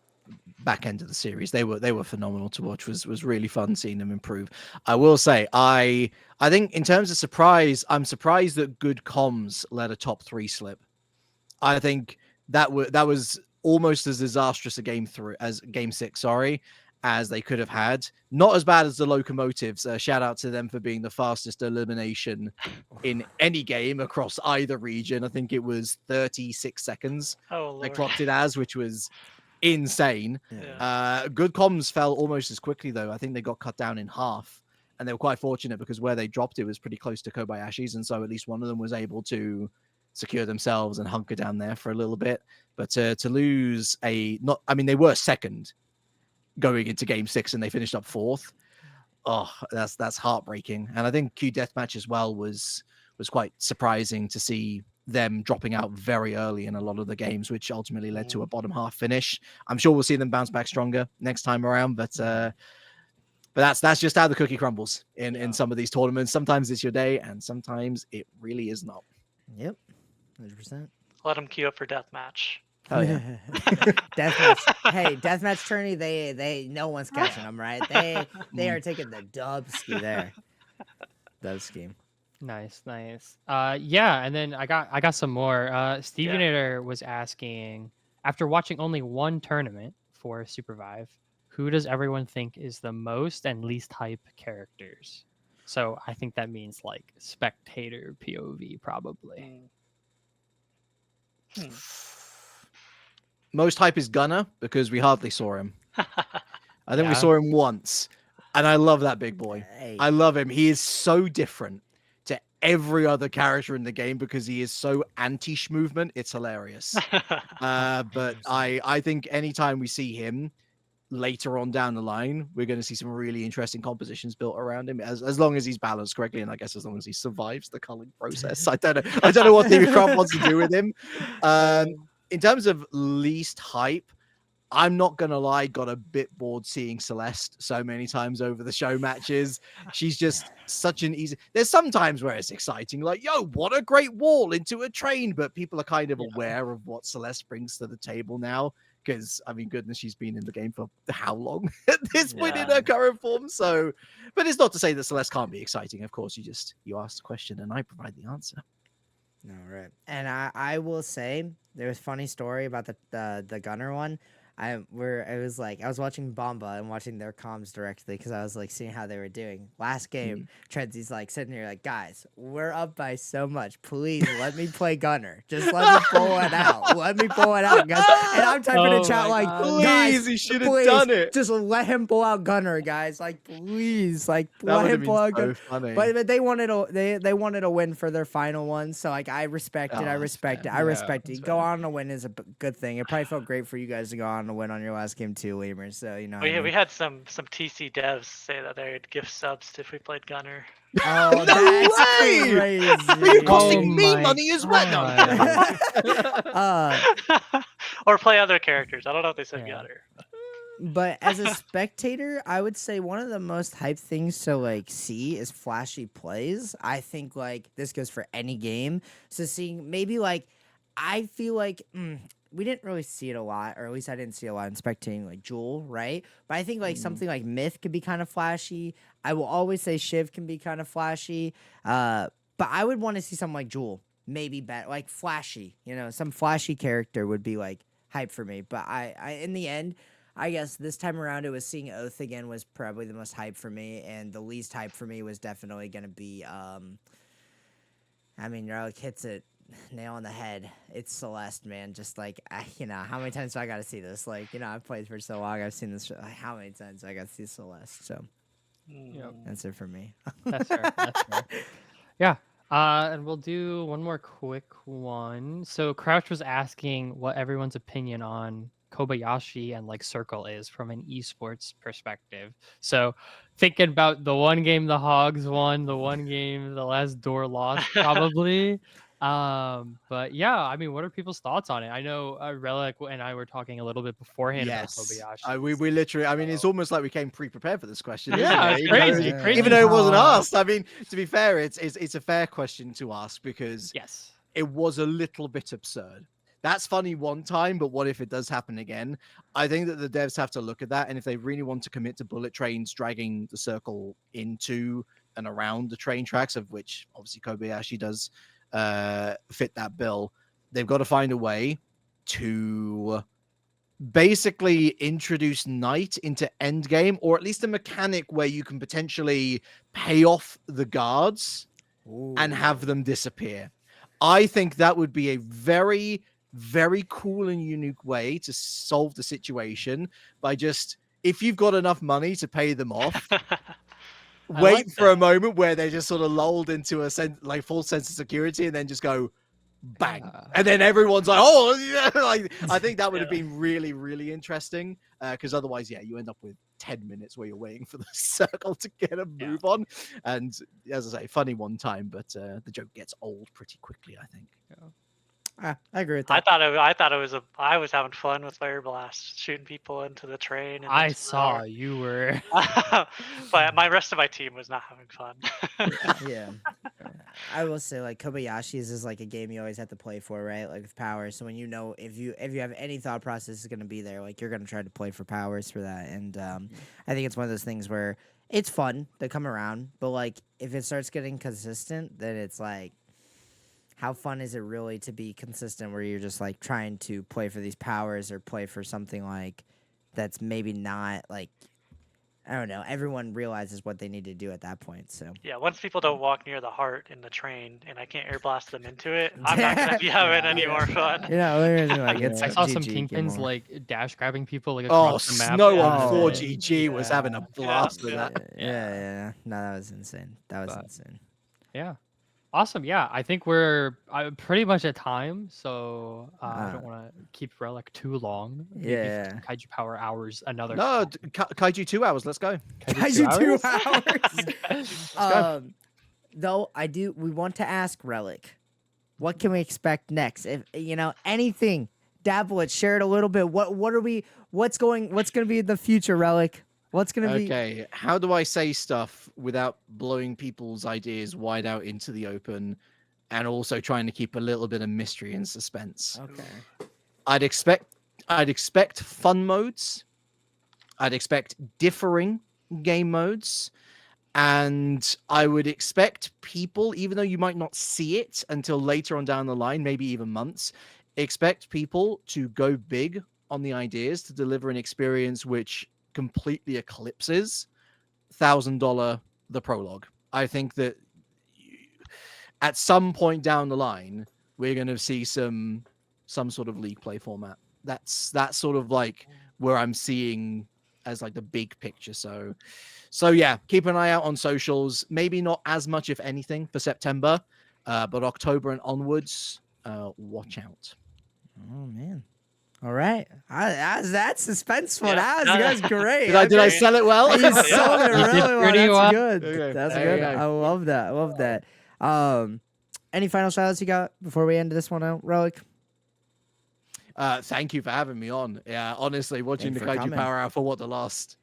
back end of the series. They were phenomenal to watch. Was really fun seeing them improve. I will say, I think in terms of surprise, I'm surprised that good comms let a top 3 slip. I think that was almost as disastrous a game game 6, as they could have had. Not as bad as the Locomotives. Shout out to them for being the fastest elimination in any game across either region. I think it was 36 seconds. They clocked it as, which was insane. Yeah. Good comms fell almost as quickly, though. I think they got cut down in half, and they were quite fortunate because where they dropped it was pretty close to Kobayashi's, and so at least one of them was able to secure themselves and hunker down there for a little bit. But to lose they were second going into game 6 and they finished up 4th. Oh, that's heartbreaking. And I think Q Deathmatch as well was quite surprising to see them dropping out very early in a lot of the games, which ultimately led to a bottom half finish. I'm sure we'll see them bounce back stronger next time around, but that's just how the cookie crumbles in some of these tournaments. Sometimes it's your day, and sometimes it really is not. Yep, 100%. let them queue up for deathmatch. Oh yeah. Deathmatch. Hey, Deathmatch tourney. They no one's catching them, right? They are taking the dub ski there. Dub ski. Nice. Yeah, and then I got some more. Stevenator was asking, after watching only one tournament for SUPERVIVE, who does everyone think is the most and least hype characters? So I think that means like spectator POV probably. Most hype is Gunner because we hardly saw him. I think we Yeah. saw him once, and I love that big boy. Hey. I love him. He is so different to every other character in the game because he is so anti-sh movement. It's hilarious. But I think anytime we see him later on down the line, we're going to see some really interesting compositions built around him as long as he's balanced correctly, and I guess as long as he survives the culling process. I don't know what David Craft wants to do with him. In terms of least hype, I'm not gonna lie, got a bit bored seeing Celeste so many times over the show matches. She's just such an easy. There's some times where it's exciting, like, yo, what a great wall into a train, but people are kind of aware of what Celeste brings to the table now. Because, I mean, goodness, she's been in the game for how long at this point in her current form? So, but it's not to say that Celeste can't be exciting. Of course, you ask the question and I provide the answer. All right. And I will say, there was a funny story about the Gunner one. I was like I was watching Bomba and watching their comms directly because I was like seeing how they were doing. Last game, Trenzy's like sitting here like, guys, we're up by so much. Please let me play Gunner. Just let me pull it out. Let me pull it out, guys. And I'm typing in chat like, guys, Please, he should have done it. just let him pull out Gunner, guys. Like, please, like That let would him have pull out been Gunner. so funny. But they wanted a win for their final one, so like I respect it. I that's respect fair. it. I respect that's it. Go on to win is a good thing. It probably felt great for you guys to go on to win on your last game too, Lemur. So you know. We had some TC devs say that they'd give subs if we played Gunner. Oh, No that's way! crazy. You're costing Oh me my money as well. God. Or play other characters. I don't know if they said Yeah. Gunner. But as a spectator, I would say one of the most hyped things to like see is flashy plays. I think like this goes for any game. So seeing maybe like I feel like we didn't really see it a lot, or at least I didn't see a lot in spectating like Jewel, right? But I think like something like Myth could be kind of flashy. I will always say Shiv can be kind of flashy. But I would want to see something like Jewel, maybe better, like flashy. You know, some flashy character would be like hype for me. But I in the end, I guess this time around it was seeing Oath again was probably the most hype for me, and the least hype for me was definitely gonna be I mean, Reliq hits it nail on the head. It's Celeste, man. Just like you know, how many times do I gotta see this? Like, you know, I've played for so long, I've seen this how many times do I gotta see Celeste, so that's it for me. That's fair. That's fair. Yeah. And we'll do one more quick one. So Crouch was asking what everyone's opinion on Kobayashi and like Circle is from an esports perspective. So thinking about the one game the Hogs won, the one game the last door lost, probably. But yeah, I mean, what are people's thoughts on it? I know Relic and I were talking a little bit beforehand about Kobayashi. We literally, I mean, it's almost like we came pre-prepared for this question. Yeah, isn't it's it? crazy, Yeah. crazy. Even though it wasn't how, asked. I mean, to be fair, it's a fair question to ask because Yes. it was a little bit absurd. That's funny one time, but what if it does happen again? I think that the devs have to look at that, and if they really want to commit to bullet trains dragging the circle into and around the train tracks, of which obviously Kobayashi does fit that bill, they've got to find a way to basically introduce night into endgame, or at least a mechanic where you can potentially pay off the guards and have them disappear. I think that would be a very, very cool and unique way to solve the situation by just, if you've got enough money to pay them off, wait like for a moment where they're just sort of lulled into a false sense of security and then just go bang. And then everyone's like, oh, yeah. Like, I think that would have been really, really interesting because otherwise, yeah, you end up with 10 minutes where you're waiting for the circle to get a move on. And as I say, funny one time, but the joke gets old pretty quickly, I think. I agree with I that. thought it was I was having fun with Fire Blast, shooting people into the train. And I saw you were. but my rest of my team was not having fun. Yeah. I will say like Kobayashi's is like a game you always have to play for, right? Like with powers. So when you know if you have any thought process is gonna be there, like you're gonna try to play for powers for that. And I think it's one of those things where it's fun to come around, but like if it starts getting consistent, then it's like how fun is it really to be consistent where you're just like trying to play for these powers or play for something like that's maybe not like I don't know. Everyone realizes what they need to do at that point. So Yeah, once people don't walk near the heart in the train and I can't air blast them into it, I'm not gonna be having any more fun. you know, like it's I saw some GG, game kingpins over. like dash grabbing people like Oh, across the map. Snow Yeah. on Oh, 4GG was having a blast with Yeah. that. Yeah. No, that was insane. That was insane. Yeah. Awesome. Yeah, I think we're pretty much at time, so I don't want to keep Relic too long. Maybe Yeah. Kaiju Power Hours another. No, Kaiju 2 hours. Let's go. Kaiju 2 hours? hours. Though we want to ask Relic, what can we expect next? If you know anything, dabble it, share it a little bit. What's going to be in the future, Relic? What's going to be? Okay, how do I say stuff without blowing people's ideas wide out into the open and also trying to keep a little bit of mystery and suspense? Okay. I'd expect fun modes. I'd expect differing game modes. And I would expect people, even though you might not see it until later on down the line, maybe even months, expect people to go big on the ideas to deliver an experience which completely eclipses $1,000 the prologue. I think that at some point down the line, we're going to see some sort of league play format. That's sort of like where I'm seeing as like the big picture. So yeah, keep an eye out on socials. Maybe not as much, if anything, for September, but October and onwards, watch out. Oh man. All right. That's suspenseful. Yeah. That was great. Did I sell it well? You sold it You did really well. pretty That's well. good. Okay, That's there you good. go. I love that. I love that. Any final shoutouts you got before we end this one out, Reliq? Thank you for having me on. Yeah, honestly, watching the Thanks for Kaiju coming. Power Hour for what, the last...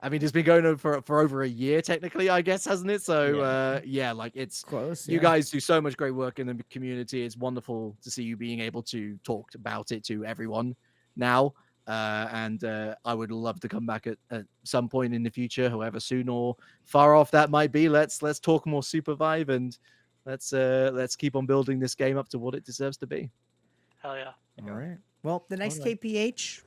I mean, it's been going on for over a year, technically, I guess, hasn't it? So, yeah, like, it's... Close. You yeah. guys do so much great work in the community. It's wonderful to see you being able to talk about it to everyone now. And I would love to come back at some point in the future, however soon or far off that might be. Let's talk more SUPERVIVE, and let's keep on building this game up to what it deserves to be. Hell yeah. All right. Well, the next Alright. KPH,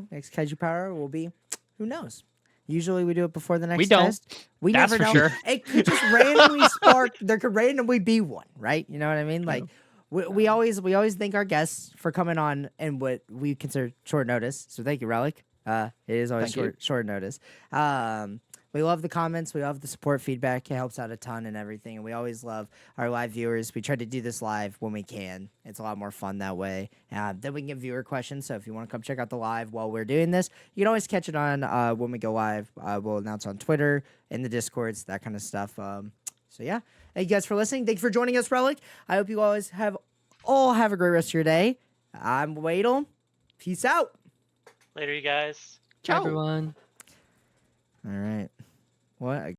next Kaiju Power will be, who knows? Usually we do it before the next We don't. test. We That's never for know. sure. It could just randomly spark. There could randomly be one, right? You know what I mean? Like we always thank our guests for coming on in what we consider short notice. So thank you, Reliq. It is always Thank you. short notice. We love the comments. We love the support feedback. It helps out a ton and everything. And we always love our live viewers. We try to do this live when we can. It's a lot more fun that way. Then we can get viewer questions. So if you want to come check out the live while we're doing this, you can always catch it on when we go live. We'll announce on Twitter, in the Discords, that kind of stuff. So yeah, thank you guys for listening. Thank you for joining us, Reliq. I hope you always have a great rest of your day. I'm Wadel. Peace out. Later, you guys. Ciao, everyone. All right. What?